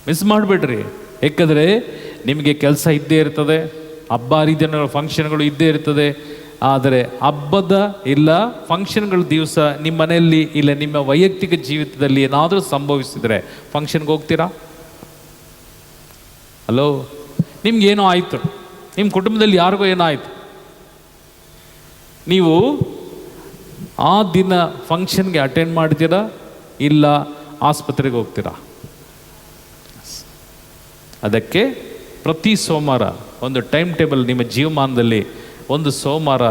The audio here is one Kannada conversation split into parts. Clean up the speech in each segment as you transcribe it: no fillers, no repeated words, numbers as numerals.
ಮಿಸ್ ಮಾಡಿಬಿಡ್ರಿ. ಯಾಕಂದರೆ ನಿಮಗೆ ಕೆಲಸ ಇದ್ದೇ ಇರ್ತದೆ, ಹಬ್ಬ ಹರಿದಿನಗಳ ಫಂಕ್ಷನ್ಗಳು ಇದ್ದೇ ಇರ್ತದೆ. ಆದರೆ ಹಬ್ಬದ ಇಲ್ಲ ಫಂಕ್ಷನ್ಗಳ ದಿವಸ ನಿಮ್ಮ ಮನೆಯಲ್ಲಿ ಇಲ್ಲ ನಿಮ್ಮ ವೈಯಕ್ತಿಕ ಜೀವಿತದಲ್ಲಿ ಏನಾದರೂ ಸಂಭವಿಸಿದರೆ ಫಂಕ್ಷನ್ಗೆ ಹೋಗ್ತೀರಾ? ಹಲೋ, ನಿಮ್ಗೇನೋ ಆಯಿತು, ನಿಮ್ಮ ಕುಟುಂಬದಲ್ಲಿ ಯಾರಿಗೋ ಏನೋ ಆಯಿತು, ನೀವು ಆ ದಿನ ಫಂಕ್ಷನ್ಗೆ ಅಟೆಂಡ್ ಮಾಡ್ತೀರಾ ಇಲ್ಲ ಆಸ್ಪತ್ರೆಗೆ ಹೋಗ್ತೀರಾ? ಅದಕ್ಕೆ ಪ್ರತಿ ಸೋಮವಾರ ಒಂದು ಟೈಮ್ ಟೇಬಲ್ ನಿಮ್ಮ ಜೀವಮಾನದಲ್ಲಿ ಒಂದು ಸೋಮವಾರ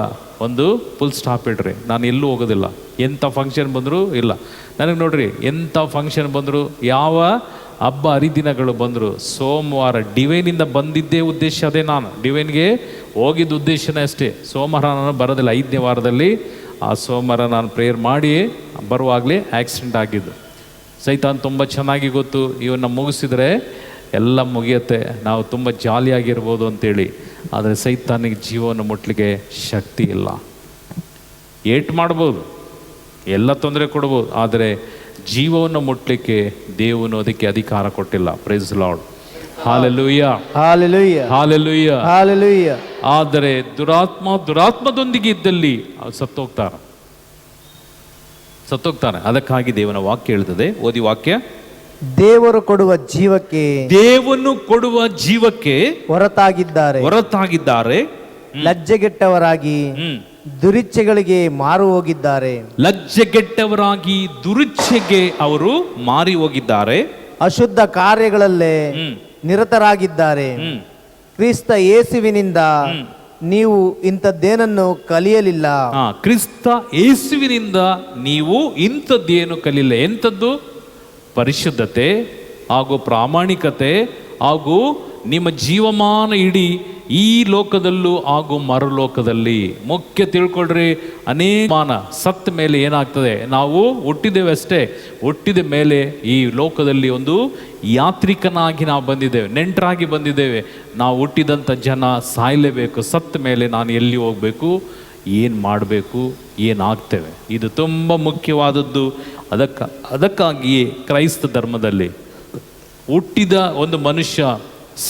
ಒಂದು ಫುಲ್ ಸ್ಟಾಪ್ ಇಡ್ರಿ. ನಾನು ಎಲ್ಲೂ ಹೋಗೋದಿಲ್ಲ, ಎಂಥ ಫಂಕ್ಷನ್ ಬಂದರೂ ಇಲ್ಲ. ನನಗೆ ನೋಡ್ರಿ, ಎಂಥ ಫಂಕ್ಷನ್ ಬಂದರು, ಯಾವ ಹಬ್ಬ ಹರಿದಿನಗಳು ಬಂದರು, ಸೋಮವಾರ ಡಿವೈನಿಂದ ಬಂದಿದ್ದೇ ಉದ್ದೇಶ ಅದೇ. ನಾನು ಡಿವೈನ್ಗೆ ಹೋಗಿದ್ದ ಉದ್ದೇಶನೇ ಅಷ್ಟೇ. ಸೋಮವಾರ ನಾನು ಬರೋದಿಲ್ಲ. 5ನೇ ವಾರದಲ್ಲಿ ಆ ಸೋಮವಾರ ನಾನು ಪ್ರೇಯರ್ ಮಾಡಿ ಬರುವಾಗಲೇ ಆಕ್ಸಿಡೆಂಟ್ ಆಗಿದ್ದು. ಸೈತಾನ್ ತುಂಬ ಚೆನ್ನಾಗಿ ಗೊತ್ತು, ಇವನ್ನ ಮುಗಿಸಿದರೆ ಎಲ್ಲ ಮುಗಿಯುತ್ತೆ, ನಾವು ತುಂಬ ಜಾಲಿಯಾಗಿರ್ಬೋದು ಅಂತೇಳಿ. ಆದರೆ ಸೈತಾನಿಗೆ ಜೀವವನ್ನು ಮುಟ್ಲಿಕ್ಕೆ ಶಕ್ತಿ ಇಲ್ಲ. ಏಟ್ ಮಾಡ್ಬೋದು, ಎಲ್ಲ ತೊಂದರೆ ಕೊಡ್ಬೋದು, ಆದರೆ ಜೀವವನ್ನು ಮುಟ್ಲಿಕ್ಕೆ ದೇವನು ಅದಕ್ಕೆ ಅಧಿಕಾರ ಕೊಟ್ಟಿಲ್ಲ. Praise Lord, hallelujah, hallelujah, hallelujah, hallelujah. ಆದರೆ ದುರಾತ್ಮದೊಂದಿಗೆ ಇದ್ದಲ್ಲಿ ಸತ್ತೋಗ್ತಾನೆ. ಅದಕ್ಕಾಗಿ ದೇವನ ವಾಕ್ಯ ಹೇಳ್ತದೆ, ಓದಿ ವಾಕ್ಯ. ದೇವರು ಕೊಡುವ ಜೀವಕ್ಕೆ ಹೊರತಾಗಿದ್ದಾರೆ, ಲಜ್ಜೆಗೆಟ್ಟವರಾಗಿ ದುರಿಚ್ಛೆಗಳಿಗೆ ಮಾರು ಹೋಗಿದ್ದಾರೆ. ಲಜ್ಜೆಗೆಟ್ಟವರಾಗಿ ದುರಿಚ್ಛೆಗೆ ಅವರು ಮಾರಿ ಹೋಗಿದ್ದಾರೆ. ಅಶುದ್ಧ ಕಾರ್ಯಗಳಲ್ಲೇ ನಿರತರಾಗಿದ್ದಾರೆ. ಕ್ರಿಸ್ತ ಯೇಸುವಿನಿಂದ ನೀವು ಇಂಥದ್ದೇನನ್ನು ಕಲಿಯಲಿಲ್ಲ. ಕ್ರಿಸ್ತ ಯೇಸುವಿನಿಂದ ನೀವು ಇಂಥದ್ದೇನು ಕಲಿಯಲಿಲ್ಲ. ಎಂಥದ್ದು? ಪರಿಶುದ್ಧತೆ ಹಾಗೂ ಪ್ರಾಮಾಣಿಕತೆ ಹಾಗೂ ನಿಮ್ಮ ಜೀವಮಾನ ಇಡೀ ಈ ಲೋಕದಲ್ಲೂ ಹಾಗೂ ಮರುಲೋಕದಲ್ಲಿ. ಮುಖ್ಯ ತಿಳ್ಕೊಳ್ರಿ, ಅನೇಕ ಮಾನ ಸತ್ತ ಮೇಲೆ ಏನಾಗ್ತದೆ, ನಾವು ಹುಟ್ಟಿದ್ದೇವೆ ಅಷ್ಟೇ, ಹುಟ್ಟಿದ ಮೇಲೆ ಈ ಲೋಕದಲ್ಲಿ ಒಂದು ಯಾತ್ರಿಕನಾಗಿ ನಾವು ಬಂದಿದ್ದೇವೆ, ನೆಂಟರಾಗಿ ಬಂದಿದ್ದೇವೆ. ನಾವು ಹುಟ್ಟಿದಂಥ ಜನ ಸಾಯಲೇಬೇಕು. ಸತ್ತ ಮೇಲೆ ನಾನು ಎಲ್ಲಿ ಹೋಗಬೇಕು, ಏನು ಮಾಡಬೇಕು, ಏನಾಗ್ತೇವೆ, ಇದು ತುಂಬ ಮುಖ್ಯವಾದದ್ದು. ಅದಕ್ಕಾಗಿಯೇ ಕ್ರೈಸ್ತ ಧರ್ಮದಲ್ಲಿ ಹುಟ್ಟಿದ ಒಂದು ಮನುಷ್ಯ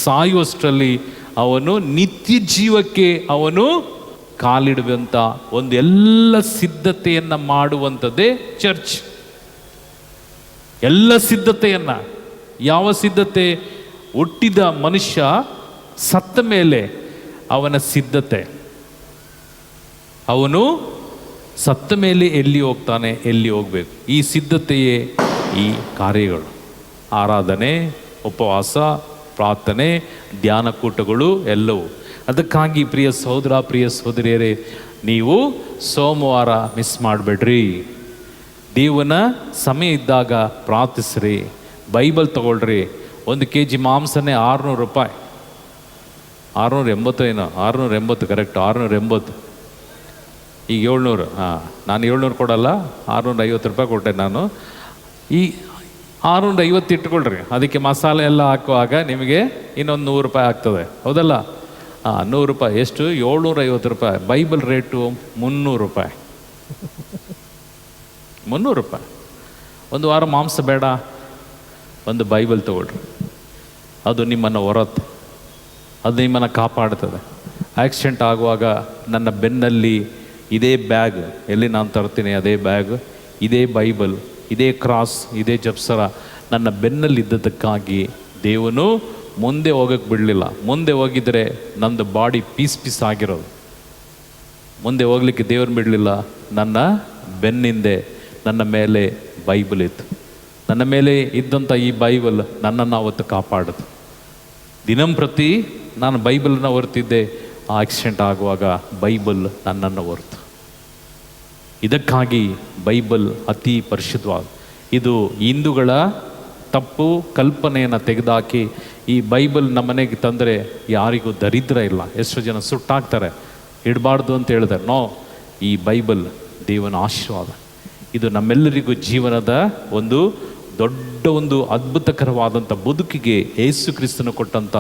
ಸಾಯುವಷ್ಟರಲ್ಲಿ ಅವನು ನಿತ್ಯ ಜೀವಕ್ಕೆ ಅವನು ಕಾಲಿಡುವಂಥ ಒಂದು ಎಲ್ಲ ಸಿದ್ಧತೆಯನ್ನು ಮಾಡುವಂಥದ್ದೇ ಚರ್ಚ್. ಎಲ್ಲ ಸಿದ್ಧತೆಯನ್ನು, ಯಾವ ಸಿದ್ಧತೆ? ಹುಟ್ಟಿದ ಮನುಷ್ಯ ಸತ್ತ ಮೇಲೆ ಅವನ ಸಿದ್ಧತೆ. ಅವನು ಸತ್ತ ಮೇಲೆ ಎಲ್ಲಿ ಹೋಗ್ತಾನೆ, ಎಲ್ಲಿ ಹೋಗಬೇಕು, ಈ ಸಿದ್ಧತೆಯೇ ಈ ಕಾರ್ಯಗಳು. ಆರಾಧನೆ, ಉಪವಾಸ, ಪ್ರಾರ್ಥನೆ, ಧ್ಯಾನಕೂಟಗಳು ಎಲ್ಲವೂ. ಅದಕ್ಕಾಗಿ ಪ್ರಿಯ ಸಹೋದರ, ಪ್ರಿಯ ಸಹೋದರಿಯರೇ, ನೀವು ಸೋಮವಾರ ಮಿಸ್ ಮಾಡಬೇಡ್ರಿ. ದೇವನ ಸಮಯ ಇದ್ದಾಗ ಪ್ರಾರ್ಥಿಸ್ರಿ, ಬೈಬಲ್ ತಗೊಳ್ರಿ. 1 kg ಮಾಂಸನೇ 600 ರೂಪಾಯಿ, 680 ಏನೋ, 680 ಕರೆಕ್ಟ್, 680. ಈಗ 700. ನಾನು 700 ಕೊಡಲ್ಲ, 650 ರೂಪಾಯಿ ಕೊಟ್ಟೆ ನಾನು. ಈ 650 ಇಟ್ಕೊಳ್ರಿ, ಅದಕ್ಕೆ ಮಸಾಲೆ ಎಲ್ಲ ಹಾಕುವಾಗ ನಿಮಗೆ ಇನ್ನೊಂದು 100 ರೂಪಾಯಿ ಆಗ್ತದೆ, ಹೌದಲ್ಲ? 100 ರೂಪಾಯಿ ಎಷ್ಟು? 750 ರೂಪಾಯಿ. ಬೈಬಲ್ ರೇಟು 300 ರೂಪಾಯಿ. 300 ರೂಪಾಯಿ. ಒಂದು ವಾರ ಮಾಂಸ ಬೇಡ, ಒಂದು ಬೈಬಲ್ ತಗೊಳ್ರಿ. ಅದು ನಿಮ್ಮನ್ನು ಹೊರತು, ಅದು ನಿಮ್ಮನ್ನು ಕಾಪಾಡ್ತದೆ. ಆಕ್ಸಿಡೆಂಟ್ ಆಗುವಾಗ ನನ್ನ ಬೆನ್ನಲ್ಲಿ ಇದೇ ಬ್ಯಾಗ್, ಎಲ್ಲಿ ನಾನು ತರ್ತೀನಿ ಅದೇ ಬ್ಯಾಗ್, ಇದೇ ಬೈಬಲ್, ಇದೇ ಕ್ರಾಸ್, ಇದೇ ಜಪ್ಸರ ನನ್ನ ಬೆನ್ನಲ್ಲಿದ್ದದಕ್ಕಾಗಿ ದೇವನು ಮುಂದೆ ಹೋಗಕ್ಕೆ ಬಿಡಲಿಲ್ಲ. ಮುಂದೆ ಹೋಗಿದರೆ ನಂದು ಬಾಡಿ ಪೀಸ್ ಆಗಿರೋದು. ಮುಂದೆ ಹೋಗ್ಲಿಕ್ಕೆ ದೇವರು ಬಿಡಲಿಲ್ಲ. ನನ್ನ ಬೆನ್ನಿಂದೆ ನನ್ನ ಮೇಲೆ ಬೈಬಲ್ ಇತ್ತು. ನನ್ನ ಮೇಲೆ ಇದ್ದಂಥ ಈ ಬೈಬಲ್ ನನ್ನನ್ನು ಅವತ್ತು ಕಾಪಾಡಿತು. ದಿನಂಪ್ರತಿ ನಾನು ಬೈಬಲನ್ನು ಹೊರ್ತಿದ್ದೆ. ಆ ಆಕ್ಸಿಡೆಂಟ್ ಆಗುವಾಗ ಬೈಬಲ್ ನನ್ನನ್ನು ಹೊರ್ತು. ಇದಕ್ಕಾಗಿ ಬೈಬಲ್ ಅತಿ ಪರಿಶುದ್ಧವಾದ. ಇದು ಹಿಂದೂಗಳ ತಪ್ಪು ಕಲ್ಪನೆಯನ್ನು ತೆಗೆದುಹಾಕಿ ಈ ಬೈಬಲ್ ನಮ್ಮನೆಗೆ ತಂದರೆ ಯಾರಿಗೂ ದರಿದ್ರ ಇಲ್ಲ. ಎಷ್ಟೋ ಜನ ಸುಟ್ಟಾಗ್ತಾರೆ, ಇಡಬಾರ್ದು ಅಂತ ಹೇಳಿದ್ದಾರೆ. ನೋ, ಈ ಬೈಬಲ್ ದೇವನ ಆಶೀರ್ವಾದ. ಇದು ನಮ್ಮೆಲ್ಲರಿಗೂ ಜೀವನದ ಒಂದು ದೊಡ್ಡ ಒಂದು ಅದ್ಭುತಕರವಾದಂಥ ಬದುಕಿಗೆ ಯೇಸು ಕ್ರಿಸ್ತನು ಕೊಟ್ಟಂಥ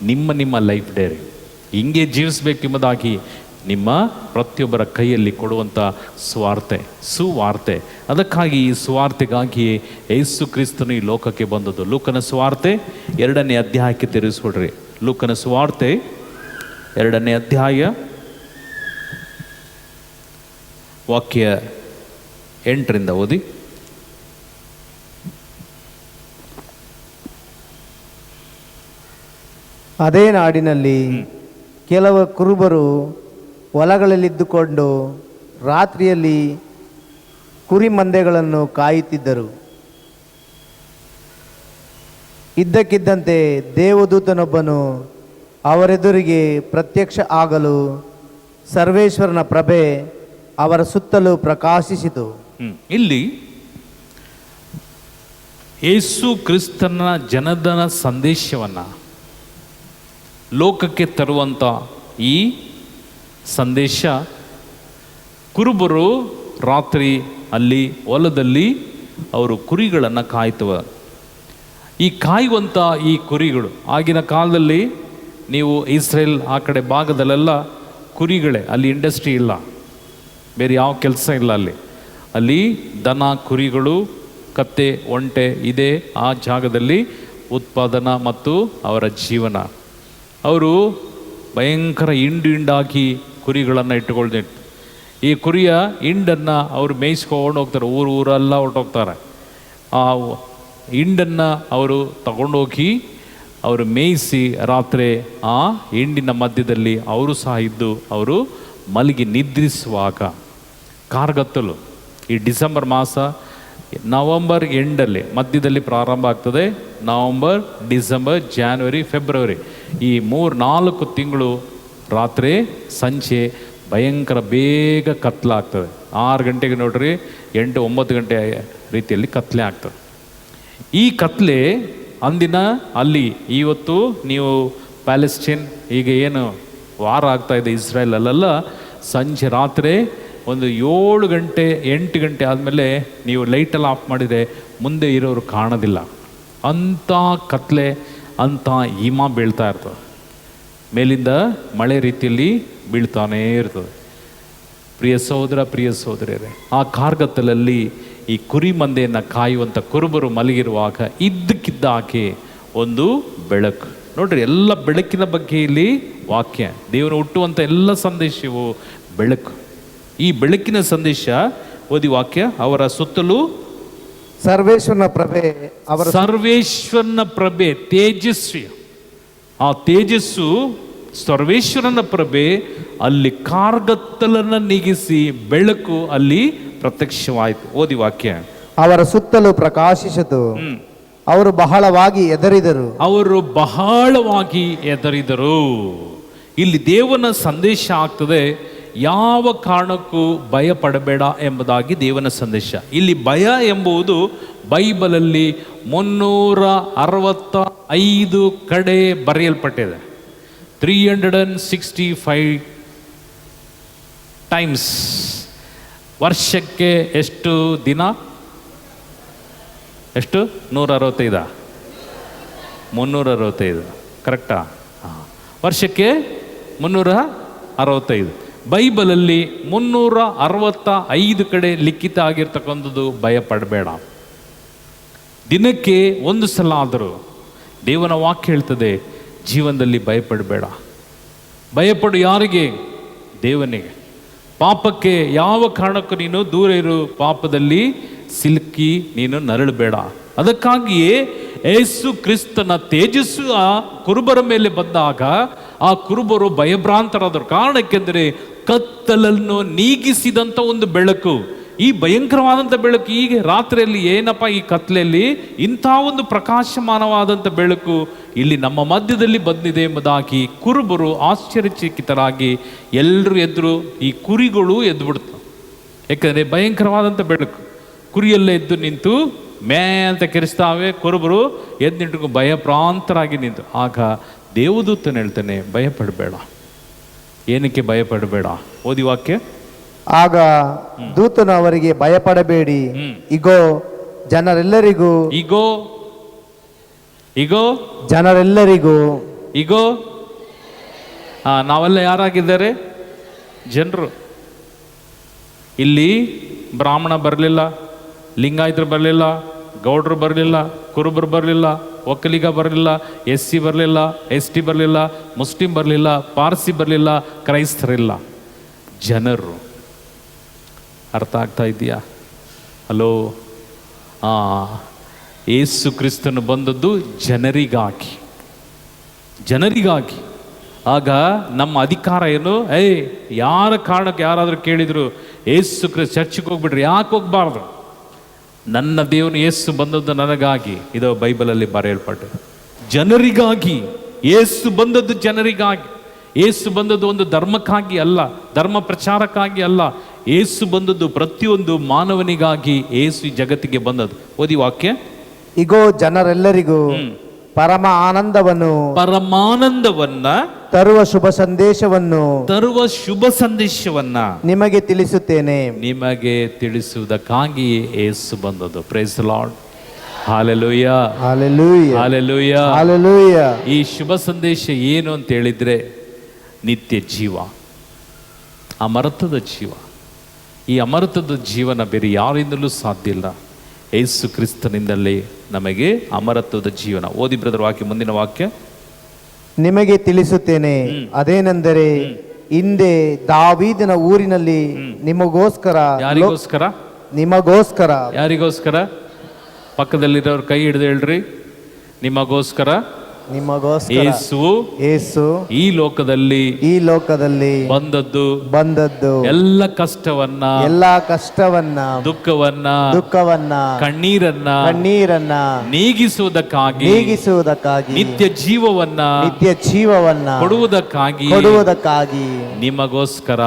ನಿಮ್ಮ ಲೈಫ್ ಡೈರಿ. ಹಿಂಗೆ ಜೀವಿಸಬೇಕೆಂಬುದಾಗಿ ನಿಮ್ಮ ಪ್ರತಿಯೊಬ್ಬರ ಕೈಯಲ್ಲಿ ಕೊಡುವಂಥ ಸುವಾರ್ತೆ. ಅದಕ್ಕಾಗಿ ಈ ಸುವಾರ್ತೆಗಾಗಿಯೇ ಯೇಸು ಕ್ರಿಸ್ತನು ಈ ಲೋಕಕ್ಕೆ ಬಂದದ್ದು. ಲೂಕನ ಸುವಾರ್ತೆ 2ನೇ ಅಧ್ಯಾಯಕ್ಕೆ ತಿರುಗಿಸ್ಬಿಡ್ರಿ. ಲೂಕನ ಸುವಾರ್ತೆ 2ನೇ ಅಧ್ಯಾಯ ವಾಕ್ಯ 8ರಿಂದ ಓದಿ. ಅದೇ ನಾಡಿನಲ್ಲಿ ಕೆಲವು ಕುರುಬರು ಹೊಲಗಳಲ್ಲಿದ್ದುಕೊಂಡು ರಾತ್ರಿಯಲ್ಲಿ ಕುರಿ ಮಂದೆಗಳನ್ನು ಕಾಯುತ್ತಿದ್ದರು. ಇದ್ದಕ್ಕಿದ್ದಂತೆ ದೇವದೂತನೊಬ್ಬನು ಅವರೆದುರಿಗೆ ಪ್ರತ್ಯಕ್ಷ ಆಗಲು ಸರ್ವೇಶ್ವರನ ಪ್ರಭೆ ಅವರ ಸುತ್ತಲೂ ಪ್ರಕಾಶಿಸಿತು. ಇಲ್ಲಿ ಯೇಸು ಕ್ರಿಸ್ತನ ಜನಧನ ಸಂದೇಶವನ್ನು ಲೋಕಕ್ಕೆ ತರುವಂಥ ಈ ಸಂದೇಶ, ಕುರುಬರು ರಾತ್ರಿ ಅಲ್ಲಿ ಹೊಲದಲ್ಲಿ ಅವರು ಕುರಿಗಳನ್ನು ಕಾಯ್ತವ. ಈ ಕಾಯುವಂಥ ಈ ಕುರಿಗಳು ಆಗಿನ ಕಾಲದಲ್ಲಿ, ನೀವು ಇಸ್ರೇಲ್ ಆ ಕಡೆ ಭಾಗದಲ್ಲೆಲ್ಲ ಕುರಿಗಳೇ, ಅಲ್ಲಿ ಇಂಡಸ್ಟ್ರಿ ಇಲ್ಲ, ಬೇರೆ ಯಾವ ಕೆಲಸ ಇಲ್ಲ. ಅಲ್ಲಿ ದನ ಕುರಿಗಳು ಕತ್ತೆ ಒಂಟೆ ಇದೆ. ಆ ಜಾಗದಲ್ಲಿ ಉತ್ಪಾದನಾ ಮತ್ತು ಅವರ ಜೀವನ. ಅವರು ಭಯಂಕರ ಹಿಂಡಾಕಿ ಕುರಿಗಳನ್ನು ಇಟ್ಟುಕೊಳ್ತಿತ್ತು. ಈ ಕುರಿಯ ಹಿಂಡನ್ನು ಅವರು ಮೇಯಿಸ್ಕೊಂಡು ಹೋಗ್ತಾರೆ, ಊರೆಲ್ಲ ಹೊರಟೋಗ್ತಾರೆ. ಆ ಹಿಂಡನ್ನು ಅವರು ತಗೊಂಡೋಗಿ ಅವರು ಮೇಯಿಸಿ ರಾತ್ರಿ ಆ ಹಿಂಡಿನ ಮಧ್ಯದಲ್ಲಿ ಅವರು ಸಹ ಇದ್ದು ಅವರು ಮಲಗಿ ನಿದ್ರಿಸುವಾಗ ಕಾರ್ಗತ್ತಲು. ಈ ಡಿಸೆಂಬರ್ ಮಾಸ ನವಂಬರ್ ಎಂಡಲ್ಲಿ ಮಧ್ಯದಲ್ಲಿ ಪ್ರಾರಂಭ ಆಗ್ತದೆ. ನವಂಬರ್, ಡಿಸೆಂಬರ್, ಜಾನ್ವರಿ, ಫೆಬ್ರವರಿ ಈ 3-4 ತಿಂಗಳು ರಾತ್ರಿ ಸಂಜೆ ಭಯಂಕರ ಬೇಗ ಕತ್ಲಾಗ್ತದೆ. 6 ಗಂಟೆಗೆ ನೋಡ್ರಿ, 8-9 ಗಂಟೆ ರೀತಿಯಲ್ಲಿ ಕತ್ಲೆ ಆಗ್ತದೆ. ಈ ಕತ್ಲೆ ಅಂದಿನ ಅಲ್ಲಿ, ಇವತ್ತು ನೀವು ಪ್ಯಾಲೆಸ್ಟೈನ್ ಈಗ ಏನು ವಾರ ಆಗ್ತಾಯಿದೆ ಇಸ್ರೇಲಲ್ಲೆಲ್ಲ, ಸಂಜೆ ರಾತ್ರಿ ಒಂದು 7 ಗಂಟೆ 8 ಗಂಟೆ ಆದಮೇಲೆ ನೀವು ಲೈಟೆಲ್ಲ ಆಫ್ ಮಾಡಿದರೆ ಮುಂದೆ ಇರೋರು ಕಾಣೋದಿಲ್ಲ. ಅಂಥ ಕತ್ಲೆ, ಅಂಥ ಹಿಮ ಬೀಳ್ತಾ ಇರ್ತದೆ, ಮೇಲಿಂದ ಮಳೆ ರೀತಿಯಲ್ಲಿ ಬೀಳ್ತಾನೇ ಇರ್ತದೆ. ಪ್ರಿಯ ಸಹೋದರ, ಪ್ರಿಯ ಸಹೋದರಿಯರೇ, ಆ ಕಾರ್ಗತ್ತಲಲ್ಲಿ ಈ ಕುರಿ ಮಂದೆಯನ್ನು ಕಾಯುವಂಥ ಕುರುಬರು ಮಲಗಿರುವಾಗ ಇದ್ದಕ್ಕಿದ್ದಾಕೆ ಒಂದು ಬೆಳಕು. ನೋಡ್ರಿ, ಎಲ್ಲ ಬೆಳಕಿನ ಬಗ್ಗೆ ಇಲ್ಲಿ ವಾಕ್ಯ, ದೇವರು ಹುಟ್ಟುವಂಥ ಎಲ್ಲ ಸಂದೇಶವು ಬೆಳಕು. ಈ ಬೆಳಕಿನ ಸಂದೇಶ ಓದಿ ವಾಕ್ಯ. ಅವರ ಸುತ್ತಲೂ ಸರ್ವೇಶ್ವರನ ಪ್ರಭೆ, ಸರ್ವೇಶ್ವರನ ಪ್ರಭೆ, ತೇಜಸ್ವಿ. ಆ ತೇಜಸ್ಸು ಸರ್ವೇಶ್ವರನ ಪ್ರಭೆ ಅಲ್ಲಿ ಕಾರ್ಗತ್ತಲನ್ನು ನೀಗಿಸಿ ಬೆಳಕು ಅಲ್ಲಿ ಪ್ರತ್ಯಕ್ಷವಾಯಿತು. ಓದಿ ವಾಕ್ಯ. ಅವರ ಸುತ್ತಲೂ ಪ್ರಕಾಶಿಸಿತು, ಅವರು ಬಹಳವಾಗಿ ಎದರಿದರು. ಇಲ್ಲಿ ದೇವನ ಸಂದೇಶ ಆಗ್ತದೆ, ಯಾವ ಕಾರಣಕ್ಕೂ ಭಯ ಪಡಬೇಡ ಎಂಬುದಾಗಿ ದೇವನ ಸಂದೇಶ. ಇಲ್ಲಿ ಭಯ ಎಂಬುದು ಬೈಬಲಲ್ಲಿ 365 ಕಡೆ ಬರೆಯಲ್ಪಟ್ಟಿದೆ. 365 ಟೈಮ್ಸ್. ವರ್ಷಕ್ಕೆ ಎಷ್ಟು ದಿನ? ಎಷ್ಟು? 165? 365 ಕರೆಕ್ಟಾ? ವರ್ಷಕ್ಕೆ 365. ಬೈಬಲಲ್ಲಿ 365 ಕಡೆ ಲಿಖಿತ ಆಗಿರ್ತಕ್ಕಂಥದ್ದು ಭಯ ಪಡಬೇಡ. ದಿನಕ್ಕೆ 1 ಸಲ ಆದರೂ ದೇವನ ವಾಕ್ಯ ಹೇಳ್ತದೆ, ಜೀವನದಲ್ಲಿ ಭಯಪಡಬೇಡ. ಭಯಪಡು ಯಾರಿಗೆ? ದೇವನಿಗೆ. ಪಾಪಕ್ಕೆ ಯಾವ ಕಾರಣಕ್ಕೂ ನೀನು ದೂರ ಇರು, ಪಾಪದಲ್ಲಿ ಸಿಲುಕಿ ನೀನು ನರಳಬೇಡ. ಅದಕ್ಕಾಗಿಯೇ ಯೇಸು ಕ್ರಿಸ್ತನ ತೇಜಸ್ಸು ಆ ಕುರುಬರ ಮೇಲೆ ಬಂದಾಗ ಆ ಕುರುಬರು ಭಯಭ್ರಾಂತರಾದರು. ಕಾರಣಕ್ಕೆಂದರೆ ಕತ್ತಲನ್ನು ನೀಗಿಸಿದಂಥ ಒಂದು ಬೆಳಕು, ಈ ಭಯಂಕರವಾದಂಥ ಬೆಳಕು. ಈಗ ರಾತ್ರಿಯಲ್ಲಿ ಏನಪ್ಪ ಈ ಕತ್ತಲೆಯಲ್ಲಿ ಇಂಥ ಒಂದು ಪ್ರಕಾಶಮಾನವಾದಂಥ ಬೆಳಕು ಇಲ್ಲಿ ನಮ್ಮ ಮಧ್ಯದಲ್ಲಿ ಬಂದಿದೆ ಎಂಬುದಾಗಿ ಕುರುಬರು ಆಶ್ಚರ್ಯಚಕಿತರಾಗಿ ಎಲ್ಲರೂ ಎದ್ರು. ಈ ಕುರಿಗಳು ಎದ್ದು ಬಿಡ್ತವೆ, ಯಾಕಂದರೆ ಭಯಂಕರವಾದಂಥ ಬೆಳಕು. ಕುರಿಯಲ್ಲೇ ಎದ್ದು ನಿಂತು ಮೇ ಅಂತ ಕೆರಿಸ್ತಾವೆ. ಕುರುಬರು ಎದ್ದು ನಿಂತು ಭಯಭ್ರಾಂತರಾಗಿ ನಿಂತು. ಆಗ ದೇವದೂತನು ಹೇಳ್ತಾನೆ, ಭಯಪಡಬೇಡ. ಏನಕ್ಕೆ ಭಯಪಡಬೇಡ? ಓದಿ ವಾಕ್ಯ. ಆಗ ದೂತನು ಅವರಿಗೆ, ಭಯಪಡಬೇಡಿ, ಇಗೋ ಜನರೆಲ್ಲರಿಗೂ ನಾವೆಲ್ಲ ಯಾರಾಗಿದ್ದಾರೆ? ಜನರು. ಇಲ್ಲಿ ಬ್ರಾಹ್ಮಣ ಬರಲಿಲ್ಲ, ಲಿಂಗಾಯತರು ಬರಲಿಲ್ಲ, ಗೌಡ್ರು ಬರಲಿಲ್ಲ, ಕುರುಬರು ಬರಲಿಲ್ಲ, ಒಕ್ಕಲಿಗ ಬರಲಿಲ್ಲ, SC ಬರಲಿಲ್ಲ, ST ಬರಲಿಲ್ಲ, ಮುಸ್ಲಿಂ ಬರಲಿಲ್ಲ, ಪಾರ್ಸಿ ಬರಲಿಲ್ಲ, ಕ್ರೈಸ್ತರಿಲ್ಲ. ಜನರು. ಅರ್ಥ ಆಗ್ತಾ ಇದೆಯಾ? ಹಲೋ. ಯೇಸು ಕ್ರಿಸ್ತನು ಬಂದದ್ದು ಜನರಿಗಾಗಿ, ಜನರಿಗಾಗಿ. ಆಗ ನಮ್ಮ ಅಧಿಕಾರ ಏನು? ಯಾರ ಕಾರಣಕ್ಕೆ ಯಾರಾದರೂ ಕೇಳಿದ್ರು ಯೇಸು ಕ್ರಿಸ್ತ ಚರ್ಚಿಗೆ ಹೋಗ್ಬಿಟ್ರಿ, ಯಾಕೆ ಹೋಗ್ಬಾರ್ದು? ನನ್ನ ದೇವನು ಯೇಸು ಬಂದದ್ದು ನನಗಾಗಿ. ಇದು ಬೈಬಲಲ್ಲಿ ಬರೆಯಲ್ಪಟ್ಟಿದೆ. ಜನರಿಗಾಗಿ ಯೇಸು ಬಂದದ್ದು, ಜನರಿಗಾಗಿ. ಯೇಸು ಬಂದದ್ದು ಒಂದು ಧರ್ಮಕ್ಕಾಗಿ ಅಲ್ಲ, ಧರ್ಮ ಪ್ರಚಾರಕ್ಕಾಗಿ ಅಲ್ಲ. ಯೇಸು ಬಂದದ್ದು ಪ್ರತಿಯೊಂದು ಮಾನವನಿಗಾಗಿ. ಯೇಸು ಈ ಜಗತ್ತಿಗೆ ಬಂದದ್ದು. ಓದಿ ವಾಕ್ಯ. ಇಗೋ ಜನರೆಲ್ಲರಿಗೂ ಪರಮಾನಂದವನ್ನ ತರುವ ಶುಭ ಸಂದೇಶವನ್ನ ನಿಮಗೆ ತಿಳಿಸುತ್ತೇನೆ. ನಿಮಗೆ ತಿಳಿಸುವುದಕ್ಕಾಗಿ ಯೇಸು ಬಂದದ್ದು. Praise the lord. Hallelujah, hallelujah, hallelujah, hallelujah. ಈ ಶುಭ ಸಂದೇಶ ಏನು ಅಂತ ಹೇಳಿದ್ರೆ, ನಿತ್ಯ ಜೀವ, ಅಮೃತದ ಜೀವ. ಈ ಅಮೃತದ ಜೀವನ ಬೇರೆ ಯಾರಿಂದಲೂ ಸಾಧ್ಯ ಇಲ್ಲ. ಯೇಸು ಕ್ರಿಸ್ತನಿಂದಲೇ ನಮಗೆ ಅಮರತ್ವದ ಜೀವನ. ಓದಿ ಬ್ರದರ್ ವಾಕ್ಯ, ಮುಂದಿನ ವಾಕ್ಯ. ನಿಮಗೆ ತಿಳಿಸುತ್ತೇನೆ, ಅದೇನೆಂದರೆ ಹಿಂದೆ ದಾವೀದನ ಊರಿನಲ್ಲಿ ನಿಮಗೋಸ್ಕರ. ಯಾರಿಗೋಸ್ಕರ? ನಿಮಗೋಸ್ಕರ. ಯಾರಿಗೋಸ್ಕರ? ಪಕ್ಕದಲ್ಲಿರೋರು ಕೈ ಹಿಡಿದು ಹೇಳ್ರಿ. ನಿಮಗೋಸ್ಕರ. ಯೇಸು ಈ ಲೋಕದಲ್ಲಿ ಬಂದದ್ದು ಎಲ್ಲ ಕಷ್ಟವನ್ನ ದುಃಖವನ್ನ ಕಣ್ಣೀರನ್ನ ನೀಗಿಸುವುದಕ್ಕಾಗಿ ನಿತ್ಯ ಜೀವವನ್ನ ಕೊಡುವುದಕ್ಕಾಗಿ ನಿಮಗೋಸ್ಕರ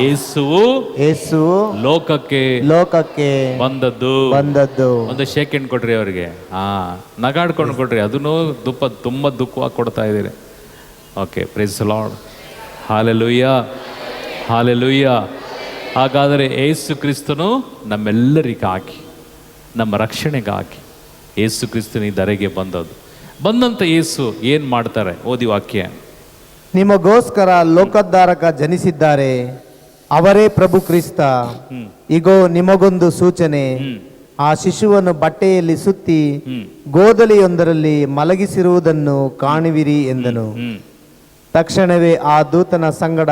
ಯೇಸು ಲೋಕಕ್ಕೆ ಬಂದದ್ದು. ಒಂದು ಸೆಕೆಂಡ್ ಕೊಡ್ರಿ ಅವ್ರಿಗೆ. ನಗಾಡ್ಕೊಂಡು ಕೊಡ್ರಿ. ಅದನ್ನು ತುಂಬ ದುಃಖವಾಗಿ ಕೊಡ್ತಾ ಇದ್ದೀರಿ. Okay, praise the lord. Hallelujah, hallelujah. ಹಾಗಾದರೆ ಯೇಸು ಕ್ರಿಸ್ತನು ನಮ್ಮೆಲ್ಲರಿಗಾಗಿ, ನಮ್ಮ ರಕ್ಷಣೆಗಾಗಿ ಯೇಸು ಕ್ರಿಸ್ತನ ಈ ಧರೆಗೆ ಬಂದಂಥ ಯೇಸು ಏನು ಮಾಡ್ತಾರೆ? ಓದಿ ವಾಕ್ಯ. ನಿಮಗೋಸ್ಕರ ಲೋಕೋದ್ಧಾರಕ ಜನಿಸಿದ್ದಾರೆ, ಅವರೇ ಪ್ರಭು ಕ್ರಿಸ್ತ. ಇಗೋ ನಿಮಗೊಂದು ಸೂಚನೆ, ಆ ಶಿಶುವನ್ನು ಬಟ್ಟೆಯಲ್ಲಿ ಸುತ್ತಿ ಗೋದಲಿಯೊಂದರಲ್ಲಿ ಮಲಗಿಸಿರುವುದನ್ನು ಕಾಣುವಿರಿ ಎಂದನು. ತಕ್ಷಣವೇ ಆ ದೂತನ ಸಂಗಡ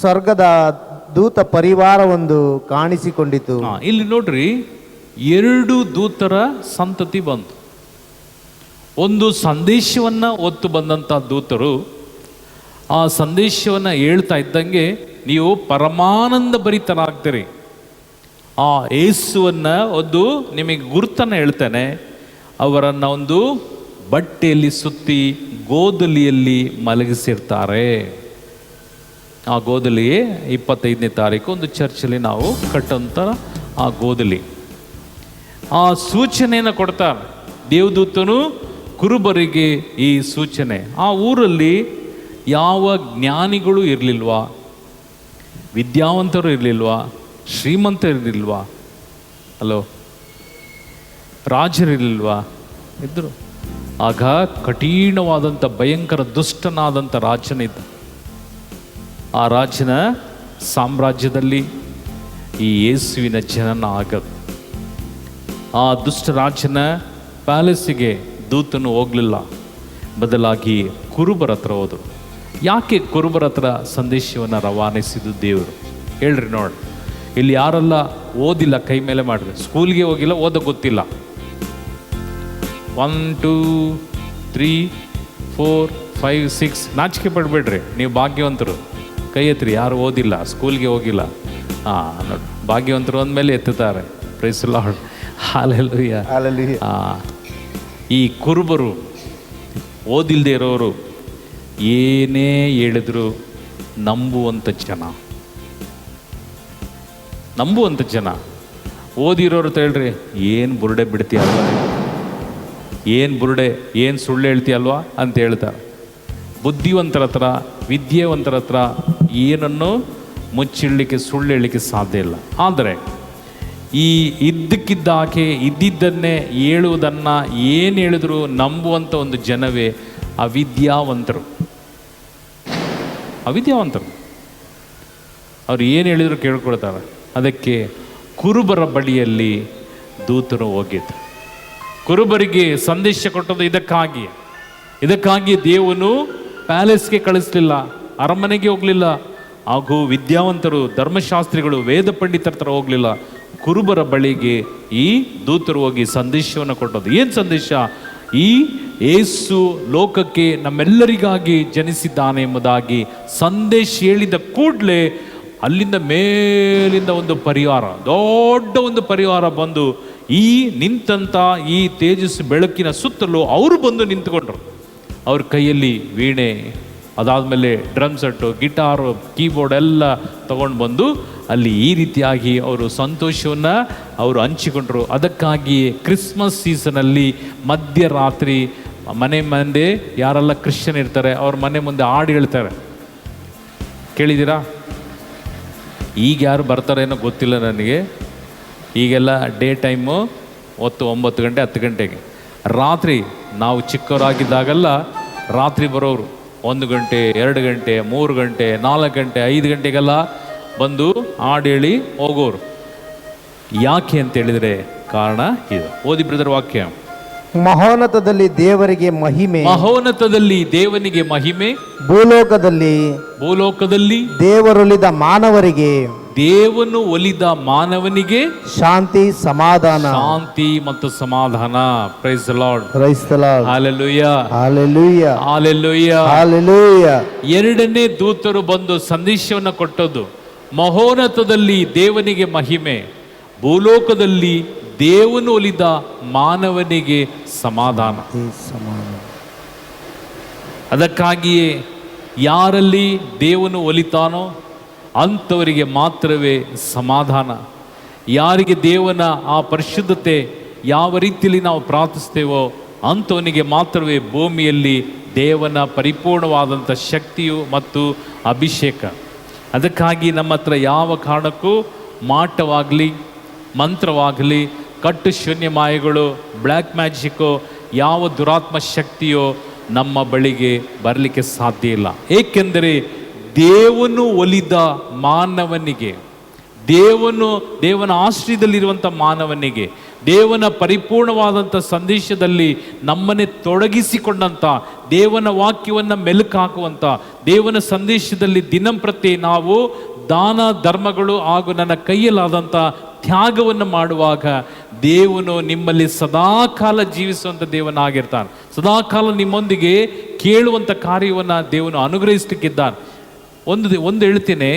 ಸ್ವರ್ಗದ ದೂತ ಪರಿವಾರವೊಂದು ಕಾಣಿಸಿಕೊಂಡಿತು. ಇಲ್ಲಿ ನೋಡ್ರಿ, 2 ದೂತರ ಸಂತತಿ ಬಂತು. ಒಂದು ಸಂದೇಶವನ್ನ ಹೊತ್ತು ಬಂದಂಥ ದೂತರು ಆ ಸಂದೇಶವನ್ನ ಹೇಳ್ತಾ ಇದ್ದಂಗೆ ನೀವು ಪರಮಾನಂದ ಭರಿತರಾಗ್ತೀರಿ. ಆ ಯೇಸುವನ್ನ ಒಂದು ನಿಮಗೆ ಗುರುತನ್ನು ಹೇಳ್ತಾನೆ. ಅವರನ್ನು ಒಂದು ಬಟ್ಟೆಯಲ್ಲಿ ಸುತ್ತಿ ಗೋದಲಿಯಲ್ಲಿ ಮಲಗಿಸಿರ್ತಾರೆ. ಆ ಗೋದಲಿ 25ನೇ ತಾರೀಕು ಒಂದು ಚರ್ಚಲ್ಲಿ ನಾವು ಕಟ್ಟಂತ ಆ ಗೋದಲಿ ಆ ಸೂಚನೆಯನ್ನು ಕೊಡ್ತಾರೆ. ದೇವದೂತನು ಕುರುಬರಿಗೆ ಈ ಸೂಚನೆ. ಆ ಊರಲ್ಲಿ ಯಾವ ಜ್ಞಾನಿಗಳು ಇರಲಿಲ್ವಾ, ವಿದ್ಯಾವಂತರು ಇರಲಿಲ್ವಾ, ಶ್ರೀಮಂತರಿರಲಿಲ್ವಾ, ಹಲೋ, ರಾಜರಿರಲಿಲ್ವಾ? ಇದ್ದರು. ಆಗ ಕಠಿಣವಾದಂಥ ಭಯಂಕರ ದುಷ್ಟನಾದಂಥ ರಾಜನಿದ್ದ. ಆ ರಾಜನ ಸಾಮ್ರಾಜ್ಯದಲ್ಲಿ ಈ ಯೇಸುವಿನ ಜನನ ಆಗದು. ಆ ದುಷ್ಟ ರಾಜನ ಪ್ಯಾಲೇಸಿಗೆ ದೂತನು ಹೋಗಲಿಲ್ಲ, ಬದಲಾಗಿ ಕುರುಬರ ಹತ್ರ ಹೋದರು. ಯಾಕೆ ಕುರುಬರ ಹತ್ರ ಸಂದೇಶವನ್ನು ರವಾನಿಸಿದ್ದು ದೇವರು? ಹೇಳ್ರಿ ನೋಡಿ. ಇಲ್ಲಿ ಯಾರೆಲ್ಲ ಓದಿಲ್ಲ ಕೈ ಮೇಲೆ ಮಾಡಿದ್ರೆ, ಸ್ಕೂಲ್ಗೆ ಹೋಗಿಲ್ಲ, ಓದೋಕೆ ಗೊತ್ತಿಲ್ಲ. 1 2 3 4 5 6 ನಾಚಿಕೆ ಪಡ್ಬೇಡ್ರಿ, ನೀವು ಭಾಗ್ಯವಂತರು. ಕೈ ಎತ್ತಿರಿ ಯಾರು ಓದಿಲ್ಲ, ಸ್ಕೂಲ್ಗೆ ಹೋಗಿಲ್ಲ. ನೋಡಿ, ಭಾಗ್ಯವಂತರು ಅಂದಮೇಲೆ ಎತ್ತುತ್ತಾರೆ. Praise the lord, hallelujah. ಈ ಕುರುಬರು, ಓದಿಲ್ಲದೆ ಇರೋರು, ಏನೇ ಹೇಳಿದ್ರು ನಂಬುವಂಥ ಜನ. ಓದಿರೋರು ಹೇಳ್ರಿ, ಏನು ಬುರುಡೆ ಬಿಡ್ತೀಯಲ್ವ, ಏನು ಬುರುಡೆ, ಏನು ಸುಳ್ಳು ಹೇಳ್ತೀಯಲ್ವಾ ಅಂತ ಹೇಳ್ತಾರೆ. ಬುದ್ಧಿವಂತರ ಹತ್ರ, ವಿದ್ಯಾವಂತರ ಹತ್ರ ಏನನ್ನು ಮುಚ್ಚಿಡಲಿಕ್ಕೆ, ಸುಳ್ಳು ಹೇಳಲಿಕ್ಕೆ ಸಾಧ್ಯ ಇಲ್ಲ. ಆದರೆ ಈ ಇದ್ದಕ್ಕಿದ್ದಾಕೆ ಇದ್ದಿದ್ದನ್ನೇ ಹೇಳುವುದನ್ನು ಏನು ಹೇಳಿದ್ರು ನಂಬುವಂಥ ಒಂದು ಜನವೇ ಅವಿದ್ಯಾವಂತರು. ಅವಿದ್ಯಾವಂತರು. ಅವ್ರು ಏನು ಹೇಳಿದ್ರು ಕೇಳ್ಕೊಳ್ತಾರೆ. ಅದಕ್ಕೆ ಕುರುಬರ ಬಳಿಯಲ್ಲಿ ದೂತರು ಹೋಗಿದ್ರು. ಕುರುಬರಿಗೆ ಸಂದೇಶ ಕೊಟ್ಟದ್ದು ಇದಕ್ಕಾಗಿ ದೇವನು ಪ್ಯಾಲೇಸ್ಗೆ ಕಳಿಸ್ಲಿಲ್ಲ, ಅರಮನೆಗೆ ಹೋಗಲಿಲ್ಲ, ಹಾಗೂ ವಿದ್ಯಾವಂತರು, ಧರ್ಮಶಾಸ್ತ್ರಿಗಳು, ವೇದ ಪಂಡಿತರ ಥರ ಹೋಗಲಿಲ್ಲ. ಕುರುಬರ ಬಳಿಗೆ ಈ ದೂತರು ಹೋಗಿ ಸಂದೇಶವನ್ನು ಕೊಟ್ಟದ್ದು. ಏನು ಸಂದೇಶ? ಈ ಯೇಸು ಲೋಕಕ್ಕೆ ನಮ್ಮೆಲ್ಲರಿಗಾಗಿ ಜನಿಸಿದ್ದಾನೆ ಎಂಬುದಾಗಿ ಸಂದೇಶ ಹೇಳಿದ ಕೂಡಲೇ ಅಲ್ಲಿಂದ ಮೇಲಿಂದ ಒಂದು ಪರಿವಾರ, ದೊಡ್ಡ ಒಂದು ಪರಿವಾರ ಬಂದು ಈ ನಿಂತಂಥ ಈ ತೇಜಸ್ಸು ಬೆಳಕಿನ ಸುತ್ತಲೂ ಅವರು ಬಂದು ನಿಂತ್ಕೊಂಡ್ರು. ಅವ್ರ ಕೈಯಲ್ಲಿ ವೀಣೆ, ಅದಾದಮೇಲೆ ಡ್ರಮ್ ಸೆಟ್ಟು, ಗಿಟಾರು, ಕೀಬೋರ್ಡ್ ಎಲ್ಲ ತಗೊಂಡು ಬಂದು ಅಲ್ಲಿ ಈ ರೀತಿಯಾಗಿ ಅವರು ಸಂತೋಷವನ್ನು ಅವರು ಹಂಚಿಕೊಂಡ್ರು. ಅದಕ್ಕಾಗಿ ಕ್ರಿಸ್ಮಸ್ ಸೀಸನಲ್ಲಿ ಮಧ್ಯರಾತ್ರಿ ಮನೆ ಮುಂದೆ ಯಾರೆಲ್ಲ ಕ್ರಿಶ್ಚಿಯನ್ ಇರ್ತಾರೆ ಅವ್ರ ಮನೆ ಮುಂದೆ ಹಾಡು ಹೇಳ್ತಾರೆ. ಕೇಳಿದ್ದೀರಾ? ಈಗ ಯಾರು ಬರ್ತಾರೇನೋ ಗೊತ್ತಿಲ್ಲ ನನಗೆ. ಈಗೆಲ್ಲ ಡೇ ಟೈಮು 9 ಗಂಟೆ 10 ಗಂಟೆಗೆ. ರಾತ್ರಿ ನಾವು ಚಿಕ್ಕವರಾಗಿದ್ದಾಗೆಲ್ಲ ರಾತ್ರಿ ಬರೋರು 1 ಗಂಟೆ 2 ಗಂಟೆ 3 ಗಂಟೆ 4 ಗಂಟೆ 5 ಗಂಟೆಗೆಲ್ಲ ಬಂದು ಹಾಡು ಹೇಳಿ ಹೋಗೋರು. ಯಾಕೆ ಅಂತ ಹೇಳಿದರೆ ಕಾರಣ ಇದು. ಓದಿ ಬ್ರದರ್ ವಾಕ್ಯ. ಮಹೋನ್ನತದಲ್ಲಿ ದೇವರಿಗೆ ಮಹಿಮೆ, ಮಹೋನ್ನತದಲ್ಲಿ ದೇವನಿಗೆ ಮಹಿಮೆ, ಭೂಲೋಕದಲ್ಲಿ ದೇವರೊಲಿದ ಮಾನವರಿಗೆ, ದೇವನು ಒಲಿದ ಮಾನವನಿಗೆ ಶಾಂತಿ ಸಮಾಧಾನ. ಶಾಂತಿ ಮತ್ತು ಸಮಾಧಾನ. Praise the Lord. Praise the lord. Hallelujah, hallelujah, hallelujah, hallelujah. ಎರಡನೇ ದೂತರು ಬಂದು ಸಂದೇಶವನ್ನು ಕೊಟ್ಟದ್ದು, ಮಹೋನ್ನತದಲ್ಲಿ ದೇವನಿಗೆ ಮಹಿಮೆ, ಭೂಲೋಕದಲ್ಲಿ ದೇವನು ಒಲಿದ ಮಾನವನಿಗೆ ಸಮಾಧಾನ. ಅದಕ್ಕಾಗಿಯೇ ಯಾರಲ್ಲಿ ದೇವನು ಒಲಿತಾನೋ ಅಂಥವರಿಗೆ ಮಾತ್ರವೇ ಸಮಾಧಾನ. ಯಾರಿಗೆ ದೇವನ ಆ ಪರಿಶುದ್ಧತೆ ಯಾವ ರೀತಿಯಲ್ಲಿ ನಾವು ಪ್ರಾರ್ಥಿಸ್ತೇವೋ ಅಂಥವನಿಗೆ ಮಾತ್ರವೇ ಭೂಮಿಯಲ್ಲಿ ದೇವನ ಪರಿಪೂರ್ಣವಾದಂಥ ಶಕ್ತಿಯು ಮತ್ತು ಅಭಿಷೇಕ. ಅದಕ್ಕಾಗಿ ನಮ್ಮ ಹತ್ರ ಯಾವ ಕಾರಣಕ್ಕೂ ಮಾಟವಾಗಲಿ, ಮಂತ್ರವಾಗಲಿ, ಕಟ್ಟು ಶೂನ್ಯ ಮಾಯೆಗಳು, ಬ್ಲ್ಯಾಕ್ ಮ್ಯಾಜಿಕ್ಕೋ, ಯಾವ ದುರಾತ್ಮ ಶಕ್ತಿಯೋ ನಮ್ಮ ಬಳಿಗೆ ಬರಲಿಕ್ಕೆ ಸಾಧ್ಯ ಇಲ್ಲ. ಏಕೆಂದರೆ ದೇವನು ಒಲಿದ ಮಾನವನಿಗೆ, ದೇವನ ಆಶ್ರಯದಲ್ಲಿರುವಂಥ ಮಾನವನಿಗೆ, ದೇವನ ಪರಿಪೂರ್ಣವಾದಂಥ ಸಂದೇಶದಲ್ಲಿ ನಮ್ಮನ್ನೇ ತೊಡಗಿಸಿಕೊಂಡಂಥ, ದೇವನ ವಾಕ್ಯವನ್ನು ಮೆಲುಕು ಹಾಕುವಂಥ, ದೇವನ ಸಂದೇಶದಲ್ಲಿ ದಿನಂಪ್ರತಿ ನಾವು ದಾನ ಧರ್ಮಗಳು ಹಾಗೂ ನನ್ನ ಕೈಯಲ್ಲಾದಂಥ ತ್ಯಾಗವನ್ನು ಮಾಡುವಾಗ ದೇವನು ನಿಮ್ಮಲ್ಲಿ ಸದಾಕಾಲ ಜೀವಿಸುವಂಥ ದೇವನಾಗಿರ್ತಾನೆ. ಸದಾಕಾಲ ನಿಮ್ಮೊಂದಿಗೆ ಕೇಳುವಂಥ ಕಾರ್ಯವನ್ನು ದೇವನು ಅನುಗ್ರಹಿಸಲಿಕ್ಕಿದ್ದಾನೆ. ಒಂದು ಹೇಳ್ತೀನಿ,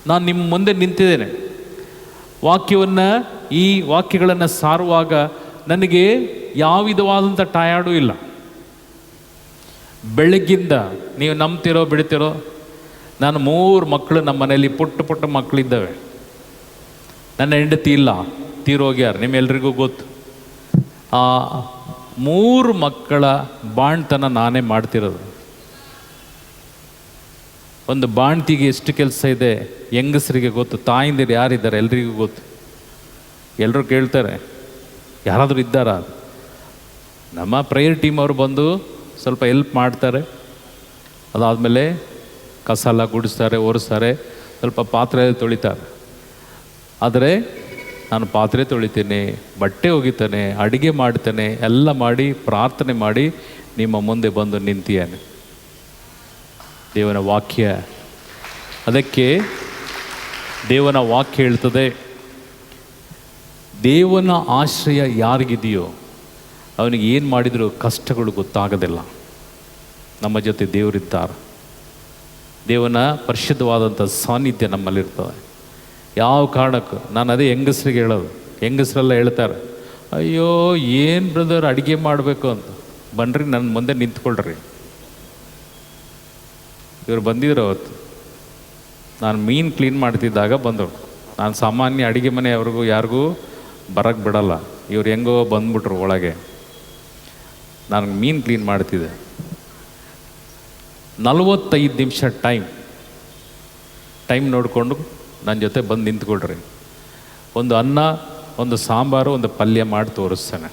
ನಾನು ನಿಮ್ಮ ಮುಂದೆ ನಿಂತಿದ್ದೇನೆ, ಈ ವಾಕ್ಯಗಳನ್ನು ಸಾರುವಾಗ ನನಗೆ ಯಾವ ವಿಧವಾದಂಥ ಟಯರ್ಡೂ ಇಲ್ಲ. ಬೆಳಗ್ಗಿಂದ ನೀವು ನಂಬ್ತಿರೋ ಬಿಡ್ತಿರೋ, ನಾನು 3 ಮಕ್ಕಳು ನಮ್ಮ ಮನೆಯಲ್ಲಿ ಪುಟ್ಟ ಮಕ್ಕಳಿದ್ದಾವೆ. ನನ್ನ ಹೆಂಡತಿ ಇಲ್ಲ, ತೀರೋಗ್ಯಾರ, ನಿಮ್ಮೆಲ್ರಿಗೂ ಗೊತ್ತು. ಆ 3 ಮಕ್ಕಳ ಬಾಣ್ತನ ನಾನೇ ಮಾಡ್ತಿರೋದು. ಒಂದು ಬಾಣ್ತಿಗೆ ಎಷ್ಟು ಕೆಲಸ ಇದೆ ಹೆಂಗಸರಿಗೆ ಗೊತ್ತು, ತಾಯಿಂದಿರು ಯಾರಿದ್ದಾರೆ ಎಲ್ರಿಗೂ ಗೊತ್ತು. ಎಲ್ಲರೂ ಕೇಳ್ತಾರೆ, ಯಾರಾದರೂ ಇದ್ದಾರಾ? ನಮ್ಮ ಪ್ರೇಯರ್ ಟೀಮ್ ಅವರು ಬಂದು ಸ್ವಲ್ಪ ಹೆಲ್ಪ್ ಮಾಡ್ತಾರೆ. ಅದಾದಮೇಲೆ ಕಸ ಎಲ್ಲ ಗುಡಿಸ್ತಾರೆ, ಒರೆಸ್ತಾರೆ, ಸ್ವಲ್ಪ ಪಾತ್ರೆ ತೊಳಿತಾರೆ. ಆದರೆ ನಾನು ಪಾತ್ರೆ ತೊಳಿತೇನೆ, ಬಟ್ಟೆ ಒಗಿತಾನೆ, ಅಡುಗೆ ಮಾಡ್ತೇನೆ, ಎಲ್ಲ ಮಾಡಿ ಪ್ರಾರ್ಥನೆ ಮಾಡಿ ನಿಮ್ಮ ಮುಂದೆ ಬಂದು ನಿಂತಿಯಾನೆ. ದೇವನ ವಾಕ್ಯ, ಅದಕ್ಕೆ ದೇವನ ವಾಕ್ಯ ಹೇಳ್ತದೆ, ದೇವನ ಆಶ್ರಯ ಯಾರಿಗಿದೆಯೋ ಅವನಿಗೆ ಏನು ಮಾಡಿದರೂ ಕಷ್ಟಗಳು ಗೊತ್ತಾಗೋದಿಲ್ಲ. ನಮ್ಮ ಜೊತೆ ದೇವರಿದ್ದಾರೆ. ದೇವನ ಪರಿಶುದ್ಧವಾದಂಥ ಸಾನ್ನಿಧ್ಯ ನಮ್ಮಲ್ಲಿರ್ತದೆ. ಯಾವ ಕಾರಣಕ್ಕೂ ನಾನು ಅದೇ ಹೆಂಗಸ್ರಿಗೆ ಹೇಳೋದು. ಹೆಂಗಸರೆಲ್ಲ ಹೇಳ್ತಾರೆ, ಅಯ್ಯೋ ಏನು ಬ್ರದರ್ ಅಡುಗೆ ಮಾಡಬೇಕು ಅಂತ. ಬನ್ನಿರಿ ನನ್ನ ಮುಂದೆ ನಿಂತ್ಕೊಳ್ರಿ. ಇವರು ಬಂದಿದ್ರು ಅವತ್ತು, ನಾನು ಮೀನು ಕ್ಲೀನ್ ಮಾಡ್ತಿದ್ದಾಗ ಬಂದರು. ನಾನು ಸಾಮಾನ್ಯ ಅಡುಗೆ ಮನೆಯವ್ರಿಗೂ ಯಾರಿಗೂ ಬರೋಕ್ಕೆ ಬಿಡಲ್ಲ. ಇವ್ರು ಹೆಂಗೋ ಬಂದ್ಬಿಟ್ರು ಒಳಗೆ. ನಾನು ಮೀನು ಕ್ಲೀನ್ ಮಾಡ್ತಿದ್ದೆ. 45 ನಿಮಿಷ ಟೈಮ್ ನೋಡಿಕೊಂಡು ನನ್ನ ಜೊತೆ ಬಂದು ನಿಂತ್ಕೊಳ್ರಿ. ಒಂದು ಅನ್ನ, ಒಂದು ಸಾಂಬಾರು, ಒಂದು ಪಲ್ಯ ಮಾಡಿ ತೋರಿಸ್ತಾನೆ.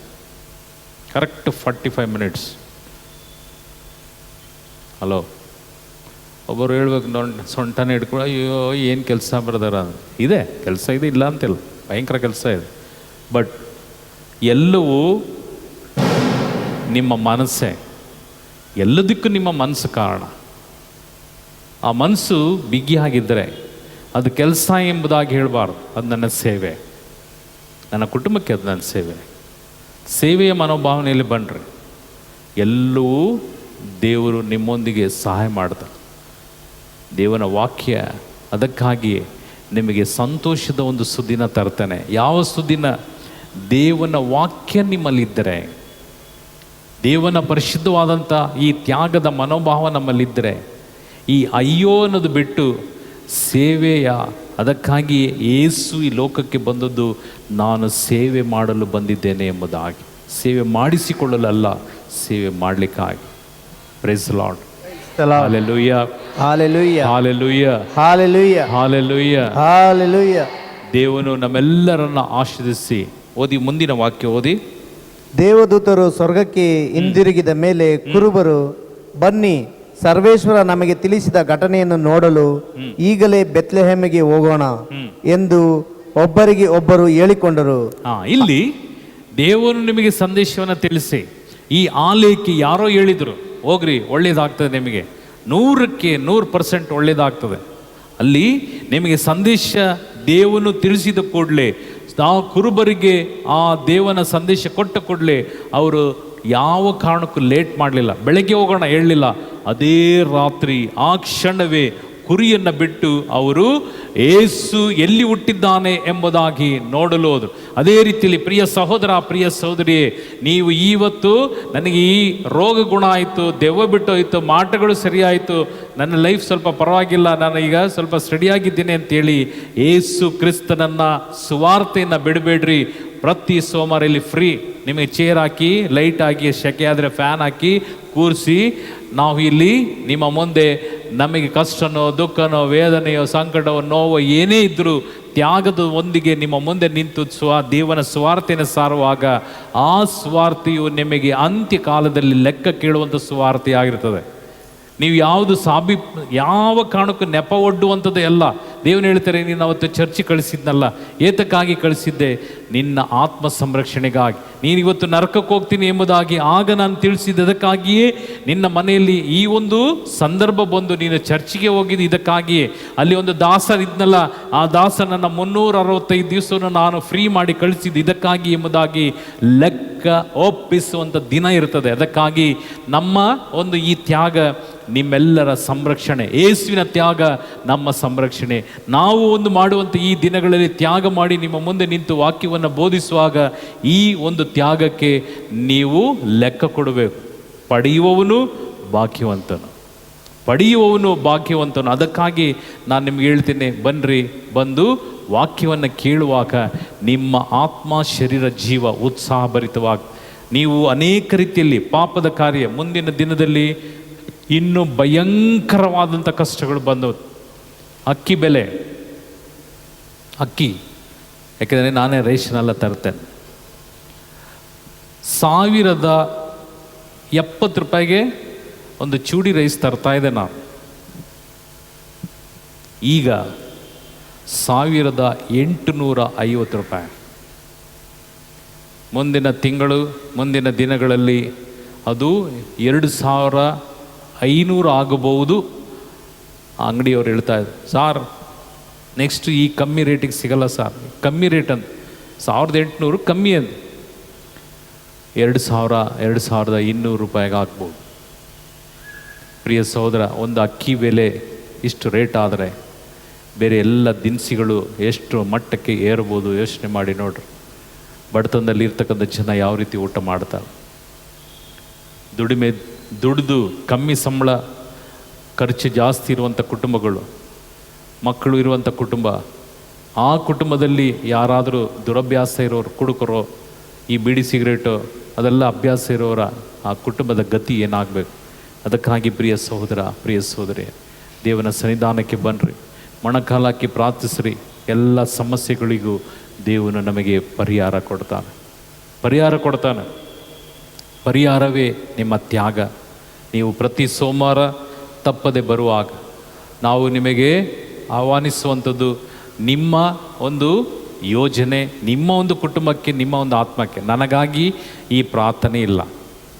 Correct 45 minutes. ಹಲೋ, ಒಬ್ಬರು ಹೇಳ್ಬೇಕು ಸೊಂಟನ ಹಿಡ್ಕೊಂಡು ಅಯ್ಯೋ ಏನು ಕೆಲಸ ಬರ್ದಾರ ಇದೆ, ಕೆಲಸ ಇದೆ, ಇಲ್ಲ ಅಂತಿಲ್ಲ, ಭಯಂಕರ ಕೆಲಸ ಇದೆ. ಬಟ್ ಎಲ್ಲವೂ ನಿಮ್ಮ ಮನಸ್ಸೇ, ಎಲ್ಲದಕ್ಕೂ ನಿಮ್ಮ ಮನಸ್ಸು ಕಾರಣ. ಆ ಮನಸ್ಸು ಬಿಗಿಯಾಗಿದ್ದರೆ ಅದು ಕೆಲಸ ಎಂಬುದಾಗಿ ಹೇಳಬಾರ್ದು. ಅದು ನನ್ನ ಸೇವೆ, ನನ್ನ ಕುಟುಂಬಕ್ಕೆ ಅದು ನನ್ನ ಸೇವೆಯ ಮನೋಭಾವನೆಯಲ್ಲಿ ಬನ್ನಿರಿ. ಎಲ್ಲವೂ ದೇವರು ನಿಮ್ಮೊಂದಿಗೆ ಸಹಾಯ ಮಾಡ್ತಾರೆ. ದೇವನ ವಾಕ್ಯ ಅದಕ್ಕಾಗಿ ನಿಮಗೆ ಸಂತೋಷದ ಒಂದು ಸುದ್ದಿನ ತರ್ತಾನೆ. ಯಾವ ಸುದ್ದಿನ? ದೇವನ ವಾಕ್ಯ ನಿಮ್ಮಲ್ಲಿದ್ದರೆ, ದೇವನ ಪರಿಶುದ್ಧವಾದಂಥ ಈ ತ್ಯಾಗದ ಮನೋಭಾವ ನಮ್ಮಲ್ಲಿದ್ದರೆ, ಈ ಅಯ್ಯೋ ಅನ್ನೋದು ಬಿಟ್ಟು ಸೇವೆಯ, ಅದಕ್ಕಾಗಿ ಯೇಸು ಈ ಲೋಕಕ್ಕೆ ಬಂದದ್ದು ನಾನು ಸೇವೆ ಮಾಡಲು ಬಂದಿದ್ದೇನೆ ಎಂಬುದಾಗಿ, ಸೇವೆ ಮಾಡಿಸಿಕೊಳ್ಳಲಲ್ಲ, ಸೇವೆ ಮಾಡಲಿಕ್ಕಾಗಿ. Praise lord. Hallelujah. Hallelujah. Hallelujah. Hallelujah. Hallelujah. Hallelujah. Hallelujah. ದೇವನು ನಮ್ಮೆಲ್ಲರನ್ನ ಆಶೀರ್ವದಿಸಿ. ಓದಿ ಮುಂದಿನ ವಾಕ್ಯ ಓದಿ. ದೇವದೂತರು ಸ್ವರ್ಗಕ್ಕೆ ಹಿಂದಿರುಗಿದ ಮೇಲೆ ಕುರುಬರು, ಬನ್ನಿ ಸರ್ವೇಶ್ವರ ನಮಗೆ ತಿಳಿಸಿದ ಘಟನೆಯನ್ನು ನೋಡಲು ಈಗಲೇ ಬೆತ್ಲೆಹೇಮಿಗೆ ಹೋಗೋಣ ಎಂದು ಒಬ್ಬರಿಗೆ ಒಬ್ಬರು ಹೇಳಿಕೊಂಡರು. ಇಲ್ಲಿ ದೇವರು ನಿಮಗೆ ಸಂದೇಶವನ್ನು ತಿಳಿಸಿ. ಈ ಆಲಯಕ್ಕೆ ಯಾರೋ ಹೇಳಿದರು, ಹೋಗ್ರಿ ಒಳ್ಳೇದಾಗ್ತದೆ, ನಿಮಗೆ 100% ಒಳ್ಳೇದಾಗ್ತದೆ. ಅಲ್ಲಿ ನಿಮಗೆ ಸಂದೇಶ ದೇವನು ತಿಳಿಸಿದ ಕೂಡಲೇ, ಆ ಕುರುಬರಿಗೆ ಆ ದೇವನ ಸಂದೇಶ ಕೊಟ್ಟ ಕೂಡಲೇ ಅವರು ಯಾವ ಕಾರಣಕ್ಕೂ ಲೇಟ್ ಮಾಡಲಿಲ್ಲ. ಬೆಳಗ್ಗೆ ಹೋಗೋಣ ಹೇಳಲಿಲ್ಲ, ಅದೇ ರಾತ್ರಿ ಆ ಕ್ಷಣವೇ ಕುರಿಯನ್ನು ಬಿಟ್ಟು ಅವರು ಏಸು ಎಲ್ಲಿ ಹುಟ್ಟಿದ್ದಾನೆ ಎಂಬುದಾಗಿ ನೋಡಲು ಹೋದರು. ಅದೇ ರೀತಿಯಲ್ಲಿ ಪ್ರಿಯ ಸಹೋದರ, ಪ್ರಿಯ ಸಹೋದರಿಯೇ, ನೀವು ಇವತ್ತು ನನಗೆ ಈ ರೋಗ ಗುಣ ಆಯಿತು, ದೆವ್ವ ಬಿಟ್ಟು ಹೋಯಿತು, ಮಾಟಗಳು ಸರಿಯಾಯಿತು, ನನ್ನ ಲೈಫ್ ಸ್ವಲ್ಪ ಪರವಾಗಿಲ್ಲ, ನಾನು ಈಗ ಸ್ವಲ್ಪ ಸ್ಟಡಿಯಾಗಿದ್ದೀನಿ ಅಂತೇಳಿ ಏಸು ಕ್ರಿಸ್ತನನ್ನು ಸುವಾರ್ತೆಯನ್ನು ಬಿಡಬೇಡ್ರಿ. ಪ್ರತಿ ಸೋಮವಾರ ಇಲ್ಲಿ ಫ್ರೀ ನಿಮಗೆ ಚೇರ್ ಹಾಕಿ, ಲೈಟ್ ಹಾಕಿ, ಸೆಕೆ ಆದರೆ ಫ್ಯಾನ್ ಹಾಕಿ ಕೂರಿಸಿ ನಾವು ಇಲ್ಲಿ ನಿಮ್ಮ ಮುಂದೆ ನಮಗೆ ಕಷ್ಟನೋ, ದುಃಖನೋ, ವೇದನೆಯೋ, ಸಂಕಟವೋ, ನೋವೋ ಏನೇ ಇದ್ದರೂ ತ್ಯಾಗದ ಒಂದಿಗೆ ನಿಮ್ಮ ಮುಂದೆ ನಿಂತು ದೇವನ ಸುವಾರ್ತೆಯನ್ನು ಸಾರುವಾಗ ಆ ಸುವಾರ್ತೆಯು ನಿಮಗೆ ಅಂತ್ಯಕಾಲದಲ್ಲಿ ಲೆಕ್ಕ ಕೇಳುವಂಥ ಸುವಾರ್ತೆ ಆಗಿರ್ತದೆ. ನೀವು ಯಾವುದು ಯಾವ ಕಾರಣಕ್ಕೂ ನೆಪ ಒಡ್ಡುವಂಥದ್ದು ಎಲ್ಲ. ದೇವನು ಹೇಳ್ತಾರೆ, ನೀನು ಅವತ್ತು ಚರ್ಚಿಗೆ ಕಳಿಸಿದ್ನಲ್ಲ, ಏತಕ್ಕಾಗಿ ಕಳಿಸಿದ್ದೆ? ನಿನ್ನ ಆತ್ಮ ಸಂರಕ್ಷಣೆಗಾಗಿ. ನೀನು ಇವತ್ತು ನರಕಕ್ಕೆ ಹೋಗ್ತೀನಿ ಎಂಬುದಾಗಿ ಆಗ ನಾನು ತಿಳಿಸಿದ್ದಕ್ಕಾಗಿಯೇ ನಿನ್ನ ಮನೆಯಲ್ಲಿ ಈ ಒಂದು ಸಂದರ್ಭ ಬಂದು ನೀನು ಚರ್ಚಿಗೆ ಹೋಗಿದ್ದು ಇದಕ್ಕಾಗಿಯೇ. ಅಲ್ಲಿ ಒಂದು ದಾಸರಿದ್ನಲ್ಲ, ಆ ದಾಸನನ್ನು 365 ದಿವಸವನ್ನು ನಾನು ಫ್ರೀ ಮಾಡಿ ಕಳಿಸಿದ್ದು ಇದಕ್ಕಾಗಿ ಎಂಬುದಾಗಿ ಲೆಕ್ಕ ಒಪ್ಪಿಸುವಂಥ ದಿನ ಇರ್ತದೆ. ಅದಕ್ಕಾಗಿ ನಮ್ಮ ಒಂದು ಈ ತ್ಯಾಗ ನಿಮ್ಮೆಲ್ಲರ ಸಂರಕ್ಷಣೆ, ಯೇಸುವಿನ ತ್ಯಾಗ ನಮ್ಮ ಸಂರಕ್ಷಣೆ. ನಾವು ಒಂದು ಮಾಡುವಂಥ ಈ ದಿನಗಳಲ್ಲಿ ತ್ಯಾಗ ಮಾಡಿ ನಿಮ್ಮ ಮುಂದೆ ನಿಂತು ವಾಕ್ಯವನ್ನು ಬೋಧಿಸುವಾಗ ಈ ಒಂದು ತ್ಯಾಗಕ್ಕೆ ನೀವು ಲೆಕ್ಕ ಕೊಡಬೇಕು. ಪಡೆಯುವವನು ಭಾಗ್ಯವಂತನು, ಪಡೆಯುವವನು ಭಾಗ್ಯವಂತನು. ಅದಕ್ಕಾಗಿ ನಾನು ನಿಮ್ಗೆ ಹೇಳ್ತೇನೆ, ಬನ್ನಿರಿ, ಬಂದು ವಾಕ್ಯವನ್ನು ಕೇಳುವಾಗ ನಿಮ್ಮ ಆತ್ಮ, ಶರೀರ, ಜೀವ ಉತ್ಸಾಹಭರಿತವಾಗಿ ನೀವು ಅನೇಕ ರೀತಿಯಲ್ಲಿ ಪಾಪದ ಕಾರ್ಯ ಮುಂದಿನ ದಿನದಲ್ಲಿ ಇನ್ನೂ ಭಯಂಕರವಾದಂಥ ಕಷ್ಟಗಳು ಬಂದವು. ಅಕ್ಕಿ ಬೆಲೆ, ಅಕ್ಕಿ, ಯಾಕೆಂದರೆ ನಾನೇ ರೇಷನೆಲ್ಲ ತರ್ತೇನೆ. 1070 ರೂಪಾಯಿಗೆ ಒಂದು ಚೂಡಿ ರೈಸ್ ತರ್ತಾ ಇದೆ ನಾನು. ಈಗ 1850 ರೂಪಾಯಿ. ಮುಂದಿನ ತಿಂಗಳು, ಮುಂದಿನ ದಿನಗಳಲ್ಲಿ ಅದು 2500 ಆಗಬಹುದು. ಅಂಗಡಿಯವ್ರು ಹೇಳ್ತಾ ಇದ್ರು, ಸಾರ್ ನೆಕ್ಸ್ಟ್ ಈ ಕಮ್ಮಿ ರೇಟಿಗೆ ಸಿಗಲ್ಲ ಸಾರ್, ಕಮ್ಮಿ ರೇಟ್ ಅಂತ 1800 ಕಮ್ಮಿ ಅಂತ 2200 ರೂಪಾಯಿಗೆ ಆಗ್ಬೋದು. ಪ್ರಿಯ ಸಹೋದರ, ಒಂದು ಅಕ್ಕಿ ಬೆಲೆ ಇಷ್ಟು ರೇಟ್ ಆದರೆ ಬೇರೆ ಎಲ್ಲ ದಿನಸಿಗಳು ಎಷ್ಟು ಮಟ್ಟಕ್ಕೆ ಏರ್ಬೋದು ಯೋಚನೆ ಮಾಡಿ ನೋಡ್ರಿ. ಬಡತನದಲ್ಲಿ ಇರ್ತಕ್ಕಂಥ ಜನ ಯಾವ ರೀತಿ ಊಟ ಮಾಡ್ತಾರೆ. ದುಡಿದು ಕಮ್ಮಿ ಸಂಬಳ, ಖರ್ಚು ಜಾಸ್ತಿ ಇರುವಂಥ ಕುಟುಂಬಗಳು, ಮಕ್ಕಳು ಇರುವಂಥ ಕುಟುಂಬ, ಆ ಕುಟುಂಬದಲ್ಲಿ ಯಾರಾದರೂ ದುರಭ್ಯಾಸ ಇರೋರು, ಕುಡುಕರೋ, ಈ ಬೀಡಿ ಸಿಗರೇಟು ಅದೆಲ್ಲ ಅಭ್ಯಾಸ ಇರೋರ ಆ ಕುಟುಂಬದ ಗತಿ ಏನಾಗಬೇಕು? ಅದಕ್ಕಾಗಿ ಪ್ರಿಯ ಸಹೋದರ, ಪ್ರಿಯ ಸಹೋದರಿ, ದೇವನ ಸನ್ನಿಧಾನಕ್ಕೆ ಬನ್ನಿರಿ, ಮೊಣಕಾಲಕ್ಕೆ ಪ್ರಾರ್ಥಿಸ್ರಿ. ಎಲ್ಲ ಸಮಸ್ಯೆಗಳಿಗೂ ದೇವನು ನಮಗೆ ಪರಿಹಾರ ಕೊಡ್ತಾನೆ. ಪರಿಹಾರವೇ ನಿಮ್ಮ ತ್ಯಾಗ. ನೀವು ಪ್ರತಿ ಸೋಮವಾರ ತಪ್ಪದೆ ಬರುವಾಗ ನಾವು ನಿಮಗೆ ಆಹ್ವಾನಿಸುವಂಥದ್ದು ನಿಮ್ಮ ಒಂದು ಯೋಜನೆ, ನಿಮ್ಮ ಒಂದು ಕುಟುಂಬಕ್ಕೆ, ನಿಮ್ಮ ಒಂದು ಆತ್ಮಕ್ಕೆ. ನನಗಾಗಿ ಈ ಪ್ರಾರ್ಥನೆ ಇಲ್ಲ,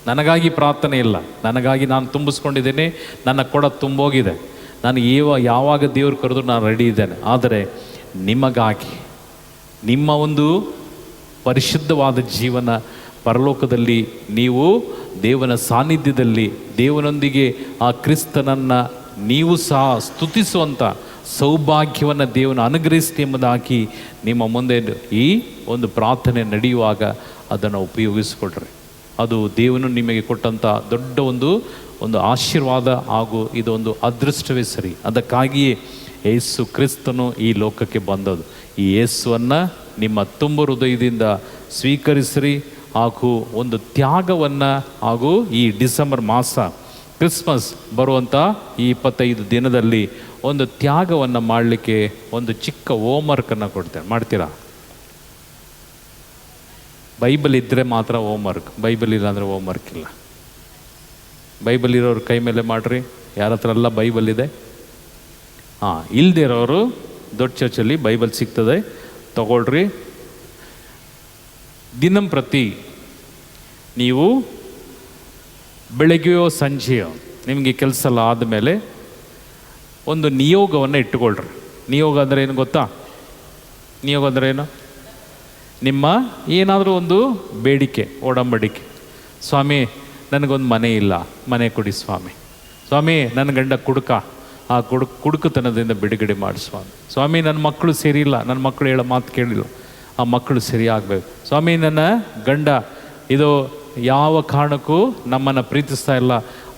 ನನಗಾಗಿ ಪ್ರಾರ್ಥನೆ ಇಲ್ಲ, ನನಗಾಗಿ ನಾನು ತುಂಬಿಸ್ಕೊಂಡಿದ್ದೇನೆ, ನನ್ನ ಕೊಡ ತುಂಬೋಗಿದೆ, ನಾನು ಯಾವಾಗ ದೇವ್ರು ಕರೆದು ನಾನು ರೆಡಿ ಇದ್ದೇನೆ. ಆದರೆ ನಿಮಗಾಗಿ ನಿಮ್ಮ ಒಂದು ಪರಿಶುದ್ಧವಾದ ಜೀವನ ಪರಲೋಕದಲ್ಲಿ ನೀವು ದೇವನ ಸಾನ್ನಿಧ್ಯದಲ್ಲಿ ದೇವನೊಂದಿಗೆ ಆ ಕ್ರಿಸ್ತನನ್ನು ನೀವು ಸಹ ಸ್ತುತಿಸುವಂಥ ಸೌಭಾಗ್ಯವನ್ನು ದೇವನ ಅನುಗ್ರಹಿಸ್ತಿ ಎಂಬುದಾಗಿ ನಿಮ್ಮ ಮುಂದೆ ಈ ಒಂದು ಪ್ರಾರ್ಥನೆ ನಡೆಯುವಾಗ ಅದನ್ನು ಉಪಯೋಗಿಸಿಕೊಡ್ರಿ. ಅದು ದೇವನು ನಿಮಗೆ ಕೊಟ್ಟಂಥ ದೊಡ್ಡ ಒಂದು ಆಶೀರ್ವಾದ ಹಾಗೂ ಇದೊಂದು ಅದೃಷ್ಟವೇ ಸರಿ. ಅದಕ್ಕಾಗಿಯೇ ಯೇಸು ಕ್ರಿಸ್ತನು ಈ ಲೋಕಕ್ಕೆ ಬಂದದ್ದು. ಈ ಯೇಸುವನ್ನು ನಿಮ್ಮ ತುಂಬ ಹೃದಯದಿಂದ ಸ್ವೀಕರಿಸಿರಿ ಹಾಗೂ ಒಂದು ತ್ಯಾಗವನ್ನು ಹಾಗೂ ಈ ಡಿಸೆಂಬರ್ ಮಾಸ ಕ್ರಿಸ್ಮಸ್ ಬರುವಂಥ ಈ 25 ದಿನದಲ್ಲಿ ಒಂದು ತ್ಯಾಗವನ್ನು ಮಾಡಲಿಕ್ಕೆ ಒಂದು ಚಿಕ್ಕ ಹೋಮ್ವರ್ಕನ್ನು ಕೊಡ್ತೇನೆ. ಮಾಡ್ತೀರಾ? ಬೈಬಲ್ ಇದ್ದರೆ ಮಾತ್ರ ಹೋಮ್ವರ್ಕ್, ಬೈಬಲ್ ಇಲ್ಲ ಅಂದರೆ ಹೋಮ್ವರ್ಕ್ ಇಲ್ಲ. ಬೈಬಲ್ ಇರೋರು ಕೈ ಮೇಲೆ ಮಾಡಿರಿ. ಯಾರ ಹತ್ರ ಎಲ್ಲ ಬೈಬಲ್ ಇದೆ? ಇಲ್ಲದೆ ಇರೋರು ದೊಡ್ಡ ಚರ್ಚಲ್ಲಿ ಬೈಬಲ್ ಸಿಗ್ತದೆ, ತಗೊಳ್ರಿ. ದಿನಂಪ್ರತಿ ನೀವು ಬೆಳಗ್ಗೆಯೋ ಸಂಜೆಯೋ ನಿಮಗೆ ಕೆಲಸ ಎಲ್ಲ ಆದಮೇಲೆ ಒಂದು ನಿಯೋಗವನ್ನು ಇಟ್ಟುಕೊಳ್ರಿ. ನಿಯೋಗ ಅಂದರೆ ಏನು ಗೊತ್ತಾ? ನಿಯೋಗ ಅಂದರೆ ಏನು? ನಿಮ್ಮ ಏನಾದರೂ ಒಂದು ಬೇಡಿಕೆ, ಒಡಂಬಡಿಕೆ. ಸ್ವಾಮಿ ನನಗೊಂದು ಮನೆ ಇಲ್ಲ, ಮನೆ ಕೊಡಿ ಸ್ವಾಮಿ. ಸ್ವಾಮಿ ನನ್ನ ಗಂಡ ಕುಡುಕ, ಆ ಕುಡುಕತನದಿಂದ ಬಿಡುಗಡೆ ಮಾಡಿ ಸ್ವಾಮಿ. ಸ್ವಾಮಿ ನನ್ನ ಮಕ್ಕಳು ಸರಿಯಿಲ್ಲ, ನನ್ನ ಮಕ್ಕಳು ಹೇಳೋ ಮಾತು ಕೇಳಿಲ್ಲ, ಆ ಮಕ್ಕಳು ಸರಿಯಾಗಬೇಕು. ಸ್ವಾಮಿ ನನ್ನ ಗಂಡ ಇದು ಯಾವ ಕಾರಣಕ್ಕೂ ನಮ್ಮನ್ನು ಪ್ರೀತಿಸ್ತಾ ಇಲ್ಲ,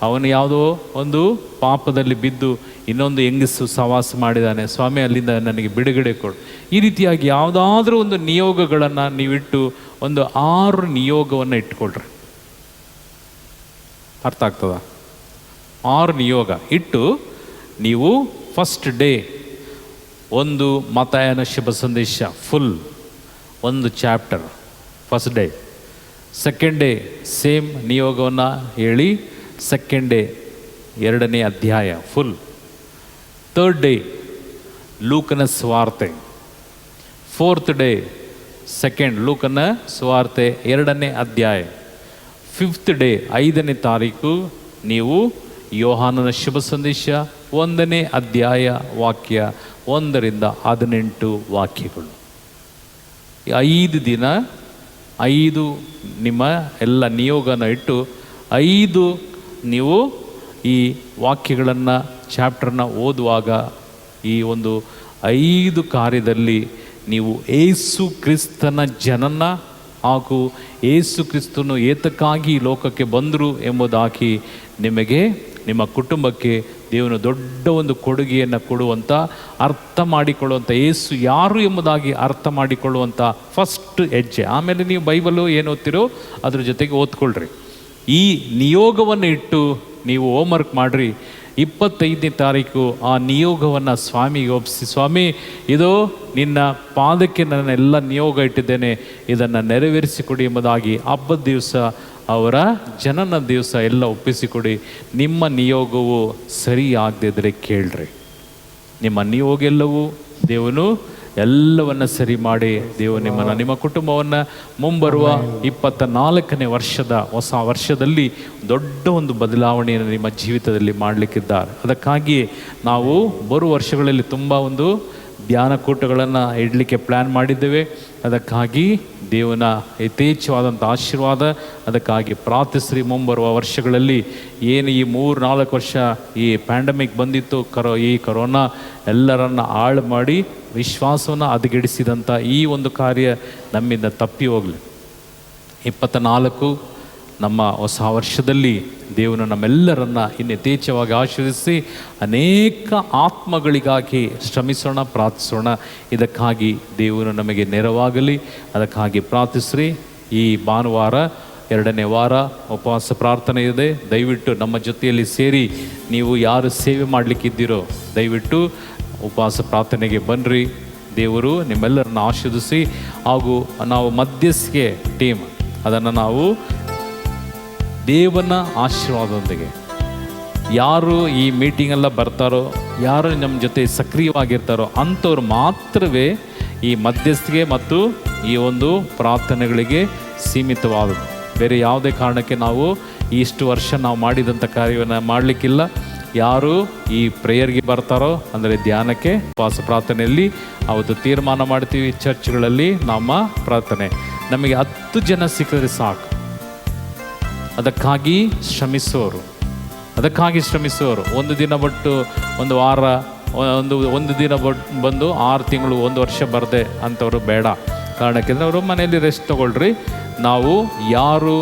ಅವನು ಯಾವುದೋ ಒಂದು ಪಾಪದಲ್ಲಿ ಬಿದ್ದು ಇನ್ನೊಂದು ಹೆಂಗಸು ಸಹವಾಸ ಮಾಡಿದ್ದಾನೆ ಸ್ವಾಮಿ, ಅಲ್ಲಿಂದ ನನಗೆ ಬಿಡುಗಡೆ ಕೊಡು. ಈ ರೀತಿಯಾಗಿ ಯಾವುದಾದ್ರೂ ಒಂದು ನಿಯೋಗಗಳನ್ನು ನೀವಿಟ್ಟು ಒಂದು 6 ನಿಯೋಗವನ್ನು ಇಟ್ಕೊಳ್ರಿ. ಅರ್ಥ ಆಗ್ತದ? 6 ನಿಯೋಗ ಇಟ್ಟು ನೀವು ಫಸ್ಟ್ ಡೇ ಒಂದು ಮತ್ತಾಯನ ಶುಭ ಸಂದೇಶ ಫುಲ್ ಒಂದು chapter first day. Second day same ನಿಯೋಗವನ್ನು ಹೇಳಿ ಸೆಕೆಂಡ್ ಡೇ 2ನೇ ಅಧ್ಯಾಯ ಫುಲ್. ಥರ್ಡ್ ಡೇ ಲೂಕನ ಸುವಾರ್ತೆ. ಫೋರ್ತ್ ಡೇ ಸೆಕೆಂಡ್ ಲೂಕನ ಸುವಾರ್ತೆ 2ನೇ ಅಧ್ಯಾಯ. ಫಿಫ್ತ್ ಡೇ 5ನೇ ತಾರೀಕು ನೀವು ಯೋಹಾನನ ಶುಭ ಸಂದೇಶ 1ನೇ ಅಧ್ಯಾಯ ವಾಕ್ಯ 1ರಿಂದ 18 ವಾಕ್ಯಗಳು. 5 ದಿನ 5 ನಿಮ್ಮ ಎಲ್ಲ ನಿಯೋಗನ ಇಟ್ಟು 5 ನೀವು ಈ ವಾಕ್ಯಗಳನ್ನು ಚಾಪ್ಟರ್ನ ಓದುವಾಗ ಈ ಒಂದು 5 ಕಾರ್ಯದಲ್ಲಿ ನೀವು ಏಸು ಕ್ರಿಸ್ತನ ಜನನ ಹಾಗೂ ಏಸು ಕ್ರಿಸ್ತನು ಏತಕ್ಕಾಗಿ ಲೋಕಕ್ಕೆ ಬಂದರು ಎಂಬುದಾಗಿ ನಿಮಗೆ ನಿಮ್ಮ ಕುಟುಂಬಕ್ಕೆ ದೇವನು ದೊಡ್ಡ ಒಂದು ಕೊಡುಗೆಯನ್ನು ಕೊಡುವಂಥ, ಅರ್ಥ ಮಾಡಿಕೊಳ್ಳುವಂಥ, ಏಸು ಯಾರು ಎಂಬುದಾಗಿ ಅರ್ಥ ಮಾಡಿಕೊಳ್ಳುವಂಥ ಫಸ್ಟ್ ಹೆಜ್ಜೆ. ಆಮೇಲೆ ನೀವು ಬೈಬಲು ಏನು ಓದ್ತಿರೋ ಅದ್ರ ಜೊತೆಗೆ ಓದ್ಕೊಳ್ರಿ. ಈ ನಿಯೋಗವನ್ನು ಇಟ್ಟು ನೀವು ಹೋಮ್ವರ್ಕ್ ಮಾಡಿರಿ. 25ನೇ ತಾರೀಕು ಆ ನಿಯೋಗವನ್ನು ಸ್ವಾಮಿಗೆ ಒಪ್ಪಿಸಿ, ಸ್ವಾಮಿ ಇದು ನಿನ್ನ ಪಾದಕ್ಕೆ ನನ್ನ ಎಲ್ಲ ನಿಯೋಗ ಇಟ್ಟಿದ್ದೇನೆ, ಇದನ್ನು ನೆರವೇರಿಸಿಕೊಡಿ ಎಂಬುದಾಗಿ ಹಬ್ಬದ ದಿವಸ ಅವರ ಜನನ ದಿವಸ ಎಲ್ಲ ಒಪ್ಪಿಸಿಕೊಡಿ. ನಿಮ್ಮ ನಿಯೋಗವು ಸರಿ ಆಗದಿದ್ದರೆ ಕೇಳ್ರಿ. ನಿಮ್ಮ ನಿಯೋಗ ಎಲ್ಲವೂ ದೇವನು ಎಲ್ಲವನ್ನು ಸರಿ ಮಾಡಿ ದೇವರು ನಿಮ್ಮನ್ನು ನಿಮ್ಮ ಕುಟುಂಬವನ್ನು ಮುಂಬರುವ 24ನೇ ವರ್ಷದ ಹೊಸ ವರ್ಷದಲ್ಲಿ ದೊಡ್ಡ ಒಂದು ಬದಲಾವಣೆಯನ್ನು ನಿಮ್ಮ ಜೀವಿತದಲ್ಲಿ ಮಾಡಲಿಕ್ಕಿದ್ದಾರೆ. ಅದಕ್ಕಾಗಿಯೇ ನಾವು ಬರುವ ವರ್ಷಗಳಲ್ಲಿ ತುಂಬ ಒಂದು ಧ್ಯಾನ ಕೂಟಗಳನ್ನು ಇಡಲಿಕ್ಕೆ ಪ್ಲ್ಯಾನ್ ಮಾಡಿದ್ದೇವೆ. ಅದಕ್ಕಾಗಿ ದೇವನ ಯಥೇಚ್ಛವಾದಂಥ ಆಶೀರ್ವಾದ, ಅದಕ್ಕಾಗಿ ಪ್ರಾರ್ಥಿಸ್ರಿ. ಮುಂಬರುವ ವರ್ಷಗಳಲ್ಲಿ ಏನು ಈ 3-4 ವರ್ಷ ಈ ಪ್ಯಾಂಡಮಿಕ್ ಬಂದಿತ್ತು, ಈ ಕೊರೋನಾ ಎಲ್ಲರನ್ನ ಹಾಳು ಮಾಡಿ ವಿಶ್ವಾಸವನ್ನು ಹದಗೆಡಿಸಿದಂಥ ಈ ಒಂದು ಕಾರ್ಯ ನಮ್ಮಿಂದ ತಪ್ಪಿ ಹೋಗಲಿ. 24 ನಮ್ಮ ಹೊಸ ವರ್ಷದಲ್ಲಿ ದೇವನು ನಮ್ಮೆಲ್ಲರನ್ನ ಇನ್ನು ಯಥೇಚ್ಛವಾಗಿ ಆಶೀರ್ವದಿಸಿ ಅನೇಕ ಆತ್ಮಗಳಿಗಾಗಿ ಶ್ರಮಿಸೋಣ, ಪ್ರಾರ್ಥಿಸೋಣ. ಇದಕ್ಕಾಗಿ ದೇವನು ನಮಗೆ ನೆರವಾಗಲಿ. ಅದಕ್ಕಾಗಿ ಪ್ರಾರ್ಥಿಸ್ರಿ. ಈ ಭಾನುವಾರ 2ನೇ ವಾರ ಉಪವಾಸ ಪ್ರಾರ್ಥನೆ ಇದೆ. ದಯವಿಟ್ಟು ನಮ್ಮ ಜೊತೆಯಲ್ಲಿ ಸೇರಿ ನೀವು ಯಾರು ಸೇವೆ ಮಾಡಲಿಕ್ಕಿದ್ದೀರೋ ದಯವಿಟ್ಟು ಉಪವಾಸ ಪ್ರಾರ್ಥನೆಗೆ ಬನ್ನಿರಿ. ದೇವರು ನಿಮ್ಮೆಲ್ಲರನ್ನ ಆಶೀರ್ವದಿಸಿ. ಹಾಗೂ ನಾವು ಮಧ್ಯಸ್ಥಿಕೆ ಟೀಮ್ ಅದನ್ನು ನಾವು ದೇವನ ಆಶೀರ್ವಾದದೊಂದಿಗೆ ಯಾರು ಈ ಮೀಟಿಂಗೆಲ್ಲ ಬರ್ತಾರೋ, ಯಾರು ನಮ್ಮ ಜೊತೆ ಸಕ್ರಿಯವಾಗಿರ್ತಾರೋ ಅಂಥವ್ರು ಮಾತ್ರವೇ ಈ ಮಧ್ಯಸ್ಥಿಗೆ ಮತ್ತು ಈ ಒಂದು ಪ್ರಾರ್ಥನೆಗಳಿಗೆ ಸೀಮಿತವಾದದ್ದು. ಬೇರೆ ಯಾವುದೇ ಕಾರಣಕ್ಕೆ ನಾವು ಇಷ್ಟು ವರ್ಷ ನಾವು ಮಾಡಿದಂಥ ಕಾರ್ಯವನ್ನು ಮಾಡಲಿಕ್ಕಿಲ್ಲ. ಯಾರು ಈ ಪ್ರೇಯರ್ಗೆ ಬರ್ತಾರೋ ಅಂದರೆ ಧ್ಯಾನಕ್ಕೆ, ಉಪವಾಸ ಪ್ರಾರ್ಥನೆಯಲ್ಲಿ ಅವತ್ತು ತೀರ್ಮಾನ ಮಾಡ್ತೀವಿ. ಚರ್ಚ್ಗಳಲ್ಲಿ ನಮ್ಮ ಪ್ರಾರ್ಥನೆ ನಮಗೆ 10 ಜನ ಸಿಕ್ಕಿದ್ರೆ ಸಾಕು. ಅದಕ್ಕಾಗಿ ಶ್ರಮಿಸೋರು ಒಂದು ದಿನ ಬಿಟ್ಟು ಒಂದು ವಾರ, ಒಂದು ದಿನ ಬಂದು 6 ತಿಂಗಳು 1 ವರ್ಷ ಬರದೆ ಅಂಥವ್ರು ಬೇಡ. ಕಾರಣಕ್ಕೆಂದರೆ ಅವರು ಮನೆಯಲ್ಲಿ ರೆಸ್ಟ್ ತಗೊಳ್ರಿ. ನಾವು ಯಾರು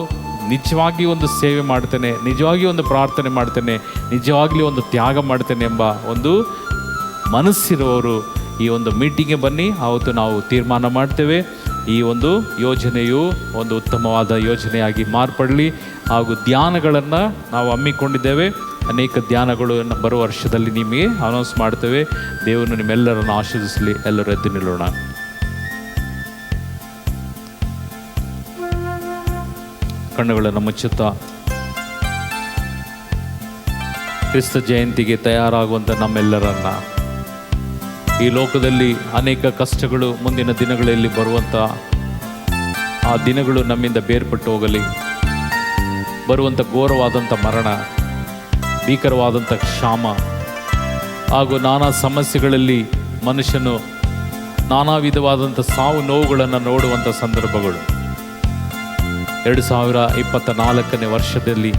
ನಿಜವಾಗಿ ಒಂದು ಸೇವೆ ಮಾಡ್ತೇನೆ, ನಿಜವಾಗಿ ಒಂದು ಪ್ರಾರ್ಥನೆ ಮಾಡ್ತೇನೆ, ನಿಜವಾಗ್ಲಿ ಒಂದು ತ್ಯಾಗ ಮಾಡ್ತೇನೆ ಎಂಬ ಒಂದು ಮನಸ್ಸಿರುವವರು ಈ ಒಂದು ಮೀಟಿಂಗ್ಗೆ ಬನ್ನಿ. ಆವತ್ತು ನಾವು ತೀರ್ಮಾನ ಮಾಡ್ತೇವೆ ಈ ಒಂದು ಯೋಜನೆಯು ಒಂದು ಉತ್ತಮವಾದ ಯೋಜನೆಯಾಗಿ ಮಾರ್ಪಡಲಿ. ಹಾಗೂ ಧ್ಯಾನಗಳನ್ನು ನಾವು ಹಮ್ಮಿಕೊಂಡಿದ್ದೇವೆ. ಅನೇಕ ಧ್ಯಾನಗಳು ಬರುವ ವರ್ಷದಲ್ಲಿ ನಿಮಗೆ ಅನೌನ್ಸ್ ಮಾಡ್ತೇವೆ. ದೇವರು ನಿಮ್ಮೆಲ್ಲರನ್ನು ಆಶೀರ್ವದಿಸಲಿ. ಎಲ್ಲರೂ ಎದ್ದು ನಿಲ್ಲೋಣ. ಕಣ್ಣುಗಳನ್ನು ಮುಚ್ಚುತ್ತಾ ಕ್ರಿಸ್ತ ಜಯಂತಿಗೆ ತಯಾರಾಗುವಂಥ ನಮ್ಮೆಲ್ಲರನ್ನ, ಈ ಲೋಕದಲ್ಲಿ ಅನೇಕ ಕಷ್ಟಗಳು ಮುಂದಿನ ದಿನಗಳಲ್ಲಿ ಬರುವಂಥ ಆ ದಿನಗಳು ನಮ್ಮಿಂದ ಬೇರ್ಪಟ್ಟು ಹೋಗಲಿ. ಬರುವಂಥ ಘೋರವಾದಂಥ ಮರಣ, ಭೀಕರವಾದಂಥ ಕ್ಷಾಮ ಹಾಗೂ ನಾನಾ ಸಮಸ್ಯೆಗಳಲ್ಲಿ ಮನುಷ್ಯನು ನಾನಾ ವಿಧವಾದಂಥ ಸಾವು ನೋವುಗಳನ್ನು ನೋಡುವಂಥ ಸಂದರ್ಭಗಳು 2024ನೇ ವರ್ಷದಲ್ಲಿ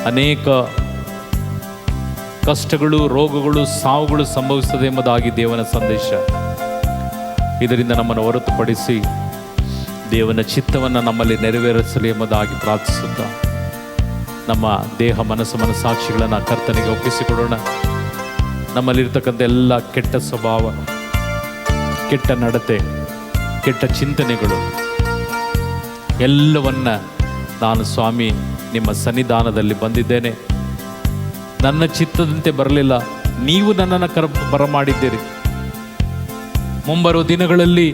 ಅನೇಕ ಕಷ್ಟಗಳು, ರೋಗಗಳು, ಸಾವುಗಳು ಸಂಭವಿಸುತ್ತದೆ ಎಂಬುದಾಗಿ ದೇವನ ಸಂದೇಶ. ಇದರಿಂದ ನಮ್ಮನ್ನು ಹೊರತುಪಡಿಸಿ ದೇವನ ಚಿತ್ತವನ್ನು ನಮ್ಮಲ್ಲಿ ನೆರವೇರಿಸಲಿ ಎಂಬುದಾಗಿ ಪ್ರಾರ್ಥಿಸುತ್ತಾ ನಮ್ಮ ದೇಹ, ಮನಸ್ಸಾಕ್ಷಿಗಳನ್ನು ಕರ್ತನಿಗೆ ಒಪ್ಪಿಸಿಕೊಡೋಣ. ನಮ್ಮಲ್ಲಿರ್ತಕ್ಕಂಥ ಎಲ್ಲ ಕೆಟ್ಟ ಸ್ವಭಾವ, ಕೆಟ್ಟ ನಡತೆ, ಕೆಟ್ಟ ಚಿಂತನೆಗಳು ಎಲ್ಲವನ್ನ ನಾನು ಸ್ವಾಮಿ ನಿಮ್ಮ ಸನ್ನಿಧಾನದಲ್ಲಿ ಬಂದಿದ್ದೇನೆ. ನನ್ನ ಚಿತ್ತದಂತೆ ಬರಲಿಲ್ಲ, ನೀವು ನನ್ನನ್ನು ಬರಮಾಡಿದ್ದೀರಿ. ಮುಂಬರುವ ದಿನಗಳಲ್ಲಿ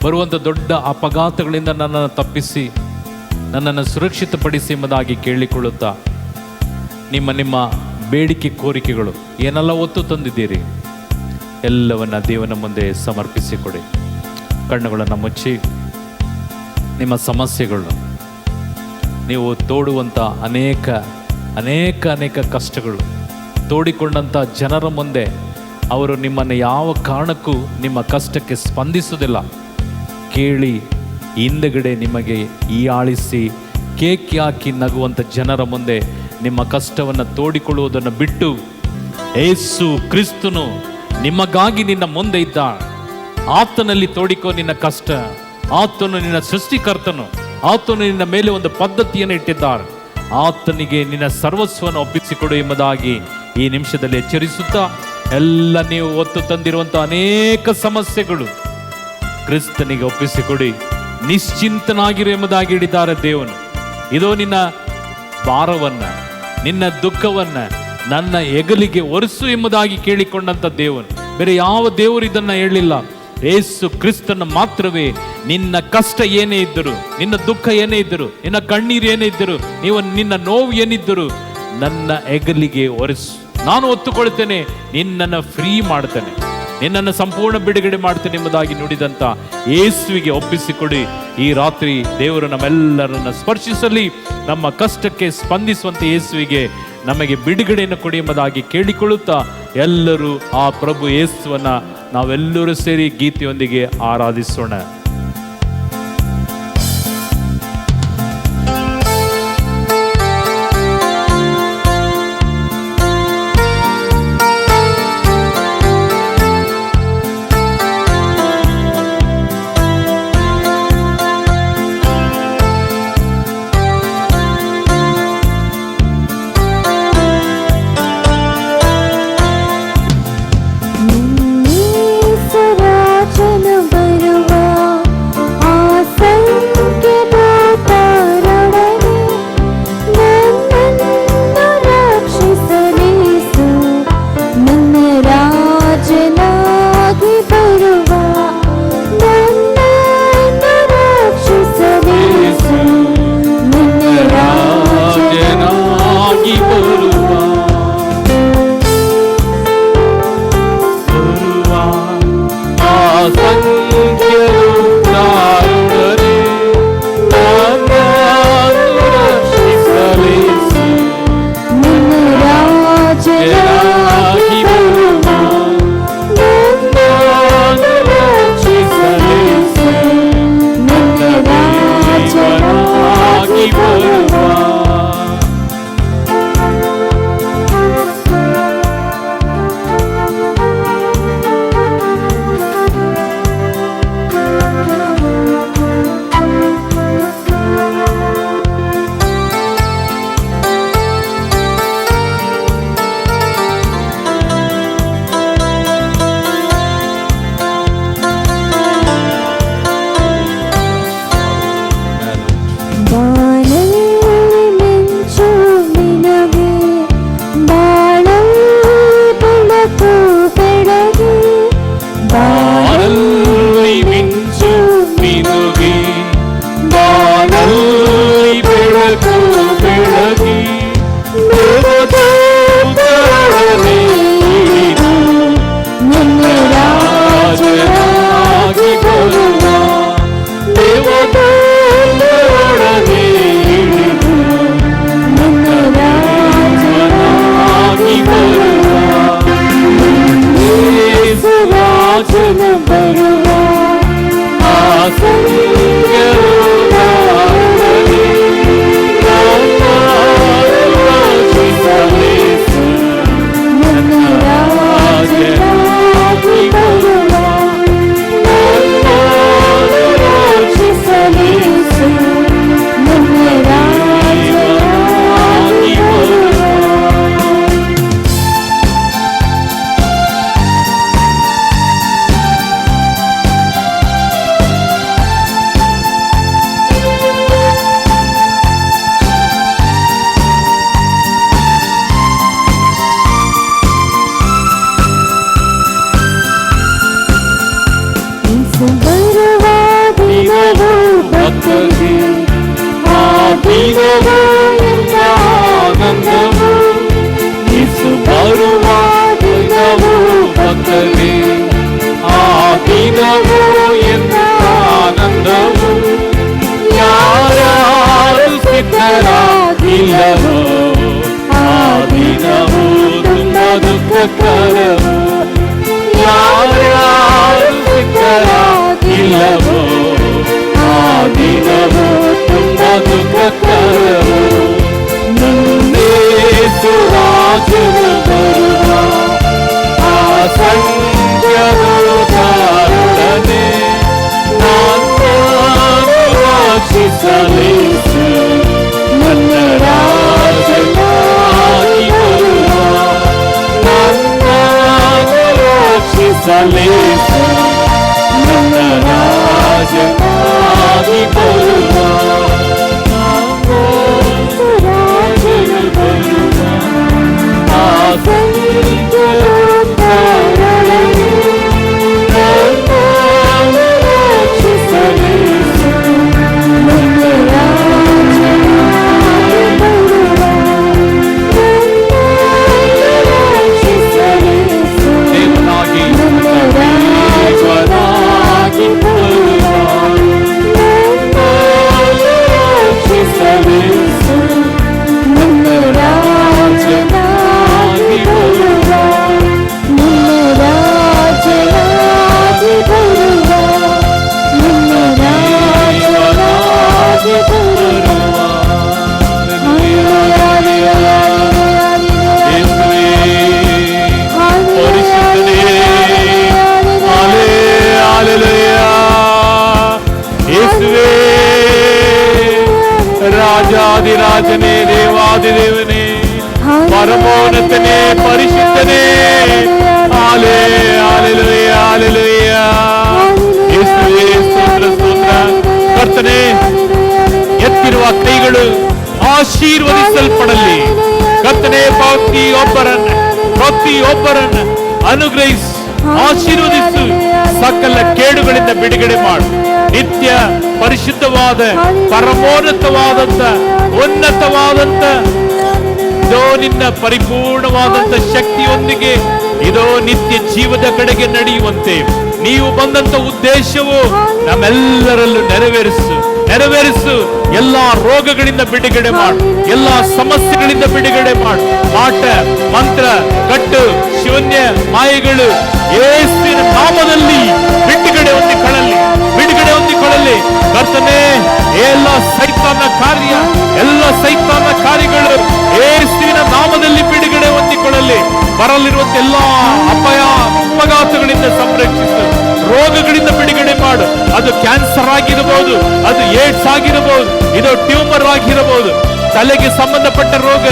ಬರುವಂಥ ದೊಡ್ಡ ಅಪಘಾತಗಳಿಂದ ನನ್ನನ್ನು ತಪ್ಪಿಸಿ ನನ್ನನ್ನು ಸುರಕ್ಷಿತಪಡಿಸಿ ಎಂಬುದಾಗಿ ಕೇಳಿಕೊಳ್ಳುತ್ತಾ ನಿಮ್ಮ ಬೇಡಿಕೆ ಕೋರಿಕೆಗಳು ಏನೆಲ್ಲ ಒತ್ತು ತಂದಿದ್ದೀರಿ ಎಲ್ಲವನ್ನ ದೇವನ ಮುಂದೆ ಸಮರ್ಪಿಸಿಕೊಡಿ. ಕಣ್ಣುಗಳನ್ನು ಮುಚ್ಚಿ ನಿಮ್ಮ ಸಮಸ್ಯೆಗಳು, ನೀವು ತೋಡುವಂಥ ಅನೇಕ ಕಷ್ಟಗಳು, ತೋಡಿಕೊಂಡಂಥ ಜನರ ಮುಂದೆ ಅವರು ನಿಮ್ಮನ್ನು ಯಾವ ಕಾರಣಕ್ಕೂ ನಿಮ್ಮ ಕಷ್ಟಕ್ಕೆ ಸ್ಪಂದಿಸುವುದಿಲ್ಲ. ಕೇಳಿ ಹಿಂದಗಡೆ ನಿಮಗೆ ಹೀಯಾಳಿಸಿ ಕೇಕಿ ಹಾಕಿ ನಗುವಂಥ ಜನರ ಮುಂದೆ ನಿಮ್ಮ ಕಷ್ಟವನ್ನು ತೋಡಿಕೊಳ್ಳುವುದನ್ನು ಬಿಟ್ಟು, ಯೇಸು ಕ್ರಿಸ್ತನು ನಿಮಗಾಗಿ ನಿನ್ನ ಮುಂದೆ ಇದ್ದ, ಆತನಲ್ಲಿ ತೋಡಿಕೋ ನಿನ್ನ ಕಷ್ಟ. ಆತನು ನಿನ್ನ ಸೃಷ್ಟಿಕರ್ತನು, ಆತನು ನಿನ್ನ ಮೇಲೆ ಒಂದು ಪದ್ಧತಿಯನ್ನು ಇಟ್ಟಿದ್ದಾರೆ. ಆತನಿಗೆ ನಿನ್ನ ಸರ್ವಸ್ವವನ್ನು ಒಪ್ಪಿಸಿಕೊಡು ಎಂಬುದಾಗಿ ಈ ನಿಮಿಷದಲ್ಲಿ ಎಚ್ಚರಿಸುತ್ತಾ, ಎಲ್ಲ ನೀವು ಒತ್ತು ತಂದಿರುವಂಥ ಅನೇಕ ಸಮಸ್ಯೆಗಳು ಕ್ರಿಸ್ತನಿಗೆ ಒಪ್ಪಿಸಿಕೊಡಿ, ನಿಶ್ಚಿಂತನಾಗಿರು ಎಂಬುದಾಗಿ ಹಿಡಿದ್ದಾರೆ ದೇವನು. ಇದೋ ನಿನ್ನ ಭಾರವನ್ನ, ನಿನ್ನ ದುಃಖವನ್ನ ನನ್ನ ಹೆಗಲಿಗೆ ಒರೆಸು ಎಂಬುದಾಗಿ ಕೇಳಿಕೊಂಡಂಥ ದೇವನು. ಬೇರೆ ಯಾವ ದೇವರು ಇದನ್ನ ಹೇಳಲಿಲ್ಲ. ಯೇಸು ಕ್ರಿಸ್ತನ ಮಾತ್ರವೇ ನಿನ್ನ ಕಷ್ಟ ಏನೇ ಇದ್ದರು, ನಿನ್ನ ದುಃಖ ಏನೇ ಇದ್ದರು, ನಿನ್ನ ಕಣ್ಣೀರು ಏನೇ ಇದ್ದರು, ನಿನ್ನ ನೋವು ಏನಿದ್ದರು ನನ್ನ ಹೆಗಲಿಗೆ ಒರೆಸು, ನಾನು ಒತ್ತುಕೊಳ್ತೇನೆ, ನಿನ್ನನ್ನು ಫ್ರೀ ಮಾಡ್ತೇನೆ, ನಿನ್ನನ್ನು ಸಂಪೂರ್ಣ ಬಿಡುಗಡೆ ಮಾಡ್ತೇನೆ ಎಂಬುದಾಗಿ ನುಡಿದಂಥ ಯೇಸುವಿಗೆ ಒಪ್ಪಿಸಿಕೊಡಿ. ಈ ರಾತ್ರಿ ದೇವರು ನಮ್ಮೆಲ್ಲರನ್ನ ಸ್ಪರ್ಶಿಸಲಿ. ನಮ್ಮ ಕಷ್ಟಕ್ಕೆ ಸ್ಪಂದಿಸುವಂಥ ಯೇಸುವಿಗೆ ನಮಗೆ ಬಿಡುಗಡೆಯನ್ನು ಕೊಡಿ ಎಂಬುದಾಗಿ ಕೇಳಿಕೊಳ್ಳುತ್ತಾ ಎಲ್ಲರೂ ಆ ಪ್ರಭು ಯೇಸುವನ್ನ ನಾವೆಲ್ಲರೂ ಸೇರಿ ಗೀತೆಯೊಂದಿಗೆ ಆರಾಧಿಸೋಣ. ಬರುವ ದುಃಖಕರವು, ಯಾರ್ಯಾರು ಸಿಕ್ಕರ ಇಲ್ಲವೋ ಆ ದಿನವು ತುಂಬ ದುಃಖಕರವು. ನನ್ನೇಸು ರಾಜನು ಬರುವ ಆ ಸಂಖ್ಯದೊಡನೆ ನನ್ನನ್ನು ರಕ್ಷಿಸಲೇಸು. ನನ್ನ ರಾಜನಾಗಿ ಬರುವ ನನ್ನನ್ನು ರಕ್ಷಿಸಲೇಸು. ನನ್ನ ರಾಜನಾಗಿ ಬರುವ ರಾಜನು ಬರುವ ಆ ಸಂಖ್ಯದೊಡನೆ ನನ್ನನ್ನು ರಕ್ಷಿಸಲೇಸು. ನನ್ನ ದೇವನಾಗಿ ದೇವನಾಗಿ ಬರುವ ರಕ್ಷಿಸಲೇಸು. ನನ್ನ ರಾಜನಾಗಿ ಬರುವ ದೇವನಾಗಿ ಬರುವ ಯೇಸುವೇ ಪರಿಶುದ್ಧನೇ, ಹಲ್ಲೆಲೂಯಾ. ಯೇಸುವೇ ರಾಜಾದಿರಾಜನೇ, ದೇವಾದಿದೇವನೇ, ಪರಮೋನ್ನತನೇ, ಪರಿಶುದ್ಧನೇ, ಹಲ್ಲೆಲೂಯಾ, ಹಲ್ಲೆಲೂಯಾ. ಯೇಸುವೇ ಸ್ತೋತ್ರ, ಸ್ತೋತ್ರ. ಕರ್ತನೇ, ಎತ್ತಿರುವ ಕೈಗಳು ಆಶೀರ್ವದಿಸಲ್ಪಡಲಿ. ಕರ್ತನೇ, ಪ್ರತಿಯೊಬ್ಬರನ್ನ ಅನುಗ್ರಹಿಸಿ ಆಶೀರ್ವದಿಸು. ಸಕಲ ಕೇಡುಗಳಿಂದ ಬಿಡುಗಡೆ ಮಾಡು. ನಿತ್ಯ ಪರಿಶುದ್ಧವಾದ ಪರಮೋನ್ನತವಾದಂತ ಉನ್ನತವಾದಂತ ಇದೋ ನಿನ್ನ ಪರಿಪೂರ್ಣವಾದಂತ ಶಕ್ತಿಯೊಂದಿಗೆ ಇದೋ ನಿತ್ಯ ಜೀವದ ಕಡೆಗೆ ನಡೆಯುವಂತೆ ನೀವು ಬಂದಂತ ಉದ್ದೇಶವು ನಮ್ಮೆಲ್ಲರಲ್ಲೂ ನೆರವೇರಿಸು. ಎಲ್ಲಾ ರೋಗಗಳಿಂದ ಬಿಡುಗಡೆ ಮಾಡು. ಎಲ್ಲಾ ಸಮಸ್ಯೆಗಳಿಂದ ಬಿಡುಗಡೆ ಮಾಡು. ಮಾಟ, ಮಂತ್ರ, ಕಟ್ಟು, ಶೂನ್ಯ, ಮಾಯೆಗಳು ಯೇಸುವಿನ ನಾಮದಲ್ಲಿ ಬಿಡುಗಡೆ ಹೊಂದಿಕೊಳ್ಳಲಿ. ಕರ್ತನೇ, ಎಲ್ಲ ಸೈತಾನ ಕಾರ್ಯಗಳು ಯೇಸುವಿನ ನಾಮದಲ್ಲಿ ಬಿಡುಗಡೆ ಹೊಂದಿಕೊಳ್ಳಲಿ. ಬರಲಿರುವಂತ ಎಲ್ಲಾ ಅಪಘಾತಗಳಿಂದ ಸಂರಕ್ಷಿಸು. ರೋಗಗಳಿಂದ ಬಿಡುಗಡೆ ಮಾಡು. ಅದು ಕ್ಯಾನ್ಸರ್ ಆಗಿರಬಹುದು, ಅದು ಏಡ್ಸ್ ಆಗಿರಬಹುದು, ಇದು ಟ್ಯೂಮರ್ ಆಗಿರಬಹುದು, ತಲೆಗೆ ಸಂಬಂಧಪಟ್ಟ ರೋಗ,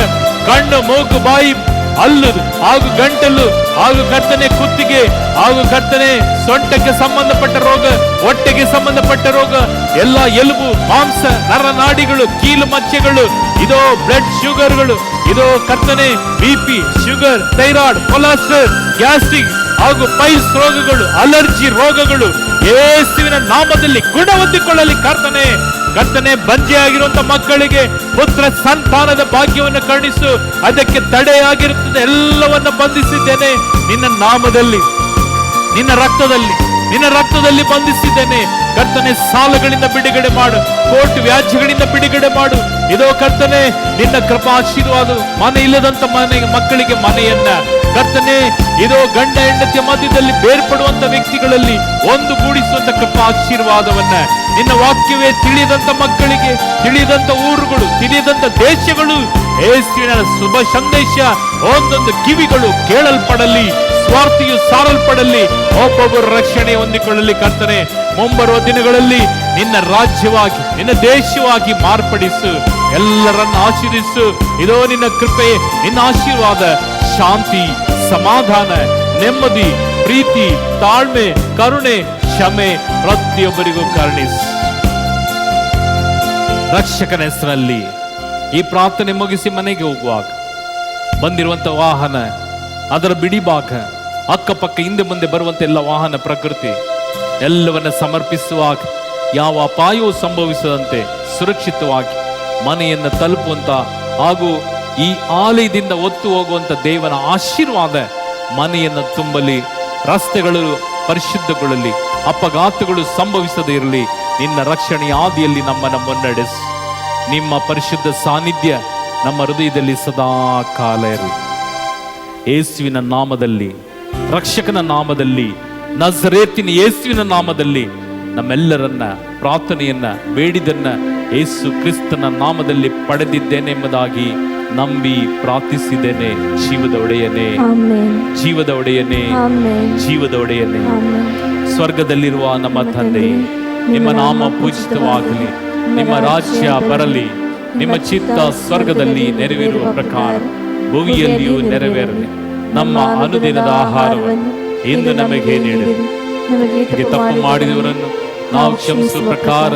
ಕಣ್ಣು, ಮೂಗು, ಬಾಯಿ, ಹಲ್ಲು ಹಾಗೂ ಗಂಟಲು ಹಾಗೂ ಕರ್ತನೆ ಕುತ್ತಿಗೆ ಹಾಗೂ ಕರ್ತನೆ ಸೊಂಟಕ್ಕೆ ಸಂಬಂಧಪಟ್ಟ ರೋಗ, ಹೊಟ್ಟೆಗೆ ಸಂಬಂಧಪಟ್ಟ ರೋಗ, ಎಲ್ಲ ಎಲುಬು, ಮಾಂಸ, ನರನಾಡಿಗಳು, ಕೀಲು ಮಚ್ಚೆಗಳು, ಇದೋ ಬ್ಲಡ್ ಶುಗರ್ಗಳು, ಇದೋ ಕರ್ತನೆ BP, sugar, thyroid, cholesterol, gastric ಹಾಗೂ ಪೈಲ್ಸ್ ರೋಗಗಳು, ಅಲರ್ಜಿ ರೋಗಗಳು ಯೇಸುವಿನ ನಾಮದಲ್ಲಿ ಗುಣ ಹೊಂದಿಕೊಳ್ಳಲಿ. ಕರ್ತನೆ ಬಂಜೆಯಾಗಿರುವಂತ ಮಕ್ಕಳಿಗೆ ಪುತ್ರ ಸಂತಾನದ ಭಾಗ್ಯವನ್ನು ಕರುಣಿಸು. ಅದಕ್ಕೆ ತಡೆಯಾಗಿರುತ್ತದೆ ಎಲ್ಲವನ್ನ ಬಂಧಿಸಿದ್ದೇನೆ ನಿನ್ನ ನಾಮದಲ್ಲಿ, ನಿನ್ನ ರಕ್ತದಲ್ಲಿ ಬಂಧಿಸಿದ್ದೇನೆ. ಕರ್ತನೆ ಸಾಲಗಳಿಂದ ಬಿಡುಗಡೆ ಮಾಡು. ಕೋರ್ಟ್ ವ್ಯಾಜ್ಯಗಳಿಂದ ಬಿಡುಗಡೆ ಮಾಡು. ಇದೋ ಕರ್ತನೆ ನಿನ್ನ ಕೃಪಾಶೀರ್ವಾದ. ಮನೆ ಇಲ್ಲದಂತ ಮಕ್ಕಳಿಗೆ ಮನೆಯನ್ನ ಕರ್ತನೆ, ಇದೋ ಗಂಡ ಹೆಂಡತಿಯ ಮಧ್ಯದಲ್ಲಿ ಬೇರ್ಪಡುವಂತ ವ್ಯಕ್ತಿಗಳಲ್ಲಿ ಒಂದು ಗೂಡಿಸುವಂತ ಕೃಪಾಶೀರ್ವಾದವನ್ನ ನಿನ್ನ ವಾಕ್ಯವೇ ತಿಳಿಯದಂತ ಮಕ್ಕಳಿಗೆ, ತಿಳಿಯದಂತ ಊರುಗಳು, ತಿಳಿಯದಂತ ದೇಶಗಳು ಯೇಸುವಿನ ಶುಭ ಸಂದೇಶ ಒಂದೊಂದು ಕಿವಿಗಳು ಕೇಳಲ್ಪಡಲಿ. ಸ್ವಾರ್ಥಿಯು ಸಾರಲ್ಪಡಲಿ. ಒಬ್ಬೊಬ್ಬರು ರಕ್ಷಣೆ ಹೊಂದಿಕೊಳ್ಳಲಿ. ಕರ್ತನೆ, ಮುಂಬರುವ ದಿನಗಳಲ್ಲಿ ನಿನ್ನ ರಾಜ್ಯವಾಗಿ, ನಿನ್ನ ದೇಶವಾಗಿ ಮಾರ್ಪಡಿಸು. ಎಲ್ಲರನ್ನು ಆಶೀರ್ವದಿಸು. ಇದೋ ನಿನ್ನ ಕೃಪೆ, ನಿನ್ನ ಆಶೀರ್ವಾದ, ಶಾಂತಿ, ಸಮಾಧಾನ, ನೆಮ್ಮದಿ, ಪ್ರೀತಿ, ತಾಳ್ಮೆ, ಕರುಣೆ, ಕ್ಷಮೆ ಪ್ರತಿಯೊಬ್ಬರಿಗೂ ಕರುಣಿಸು. ರಕ್ಷಕನ ಹೆಸರಲ್ಲಿ ಈ ಪ್ರಾರ್ಥನೆ ಮುಗಿಸಿ ಮನೆಗೆ ಹೋಗುವಾಗ ಬಂದಿರುವಂತ ವಾಹನ, ಅದರ ಬಿಡಿಭಾಗ, ಅಕ್ಕಪಕ್ಕ ಹಿಂದೆ ಮುಂದೆ ಬರುವಂತ ಎಲ್ಲ ವಾಹನ, ಪ್ರಕೃತಿ ಎಲ್ಲವನ್ನ ಸಮರ್ಪಿಸುವಾಗ ಯಾವ ಅಪಾಯವೂ ಸಂಭವಿಸದಂತೆ ಸುರಕ್ಷಿತವಾಗಿ ಮನೆಯನ್ನು ತಲುಪುವಂತ ಹಾಗೂ ಈ ಆಲಯದಿಂದ ಒತ್ತು ಹೋಗುವಂತ ದೇವನ ಆಶೀರ್ವಾದ ಮನೆಯನ್ನು ತುಂಬಲಿ. ರಸ್ತೆಗಳು ಪರಿಶುದ್ಧಗೊಳ್ಳಲಿ. ಅಪಘಾತಗಳು ಸಂಭವಿಸದೇ ಇರಲಿ. ನಿನ್ನ ರಕ್ಷಣೆಯ ಆದಿಯಲ್ಲಿ ನಮ್ಮನ್ನು ಮುನ್ನಡೆಸು. ನಿಮ್ಮ ಪರಿಶುದ್ಧ ಸಾನ್ನಿಧ್ಯ ನಮ್ಮ ಹೃದಯದಲ್ಲಿ ಸದಾ ಕಾಲ ಇರಲಿ. ಯೇಸುವಿನ ನಾಮದಲ್ಲಿ, ರಕ್ಷಕನ ನಾಮದಲ್ಲಿ, ನಜರೇತಿನ ಯೇಸುವಿನ ನಾಮದಲ್ಲಿ ನಮ್ಮೆಲ್ಲರನ್ನ ಪ್ರಾರ್ಥನೆಯನ್ನ ಬೇಡಿದನ್ನ ಯೇಸು ಕ್ರಿಸ್ತನ ನಾಮದಲ್ಲಿ ಪಡೆದಿದ್ದೇನೆ ಎಂಬುದಾಗಿ ನಂಬಿ ಪ್ರಾರ್ಥಿಸಿದ್ದೇನೆ. ಜೀವದ ಒಡೆಯನೇ, ಜೀವದ ಒಡೆಯನೇ, ಜೀವದ ಒಡೆಯನೇ, ಸ್ವರ್ಗದಲ್ಲಿರುವ ನಮ್ಮ ತಂದೆ, ನಿಮ್ಮ ನಾಮ ಪೂಜಿತವಾಗಲಿ, ನಿಮ್ಮ ರಾಜ್ಯ ಬರಲಿ, ನಿಮ್ಮ ಚಿತ್ತ ಸ್ವರ್ಗದಲ್ಲಿ ನೆರವೇರುವ ಪ್ರಕಾರ ಭೂಮಿಯಲ್ಲಿಯೂ ನೆರವೇರಲಿ. ನಮ್ಮ ಅನುದಿನದ ಆಹಾರವನ್ನು ಇಂದು ನಮಗೆ ನೀಡಿರಿ. ನಮಗೆ ತಪ್ಪು ಮಾಡಿದವರನ್ನು ನಾವು ಕ್ಷಮಿಸುವ ಪ್ರಕಾರ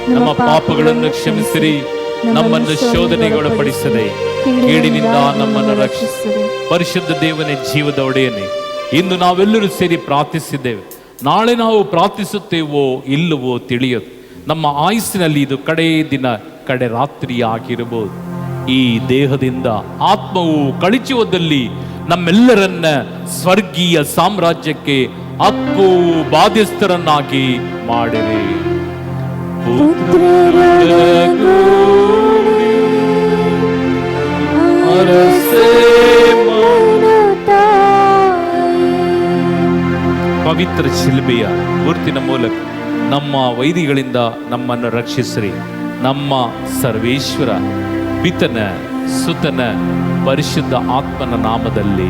ನಮ್ಮ ಪಾಪಗಳನ್ನು ಕ್ಷಮಿಸಿರಿ. ನಮ್ಮನ್ನು ಶೋಧನೆಗೆ ಒಳಪಡಿಸದೆ ಕೇಡಿನಿಂದ ನಮ್ಮನ್ನು ರಕ್ಷಿಸಿರಿ. ಪರಿಶುದ್ಧ ದೇವನೇ, ಜೀವದ ಒಡೆಯನೇ, ಇಂದು ನಾವೆಲ್ಲರೂ ಸೇರಿ ಪ್ರಾರ್ಥಿಸಿದ್ದೇವೆ. ನಾಳೆ ನಾವು ಪ್ರಾರ್ಥಿಸುತ್ತೇವೋ ಇಲ್ಲವೋ ತಿಳಿಯದು. ನಮ್ಮ ಆಯುಸ್ಸಿನಲ್ಲಿ ಇದು ಕಡೆ ದಿನ, ಕಡೆ ರಾತ್ರಿ ಆಗಿರಬಹುದು. ಈ ದೇಹದಿಂದ ಆತ್ಮವು ಕಳಚುವುದಲ್ಲಿ ನಮ್ಮೆಲ್ಲರನ್ನ ಸ್ವರ್ಗೀಯ ಸಾಮ್ರಾಜ್ಯಕ್ಕೆ ಹಕ್ಕು ಬಾಧ್ಯಸ್ಥರನ್ನಾಗಿ ಮಾಡಿರಿ. ಪವಿತ್ರ ಶಿಲ್ಬೆಯ ಗುರುತಿನ ಮೂಲಕ ನಮ್ಮ ವೈರಿಗಳಿಂದ ನಮ್ಮನ್ನು ರಕ್ಷಿಸಿರಿ. ನಮ್ಮ ಸರ್ವೇಶ್ವರ ಪಿತನ ಸುತನ ಪರಿಶುದ್ಧ ಆತ್ಮನ ನಾಮದಲ್ಲಿ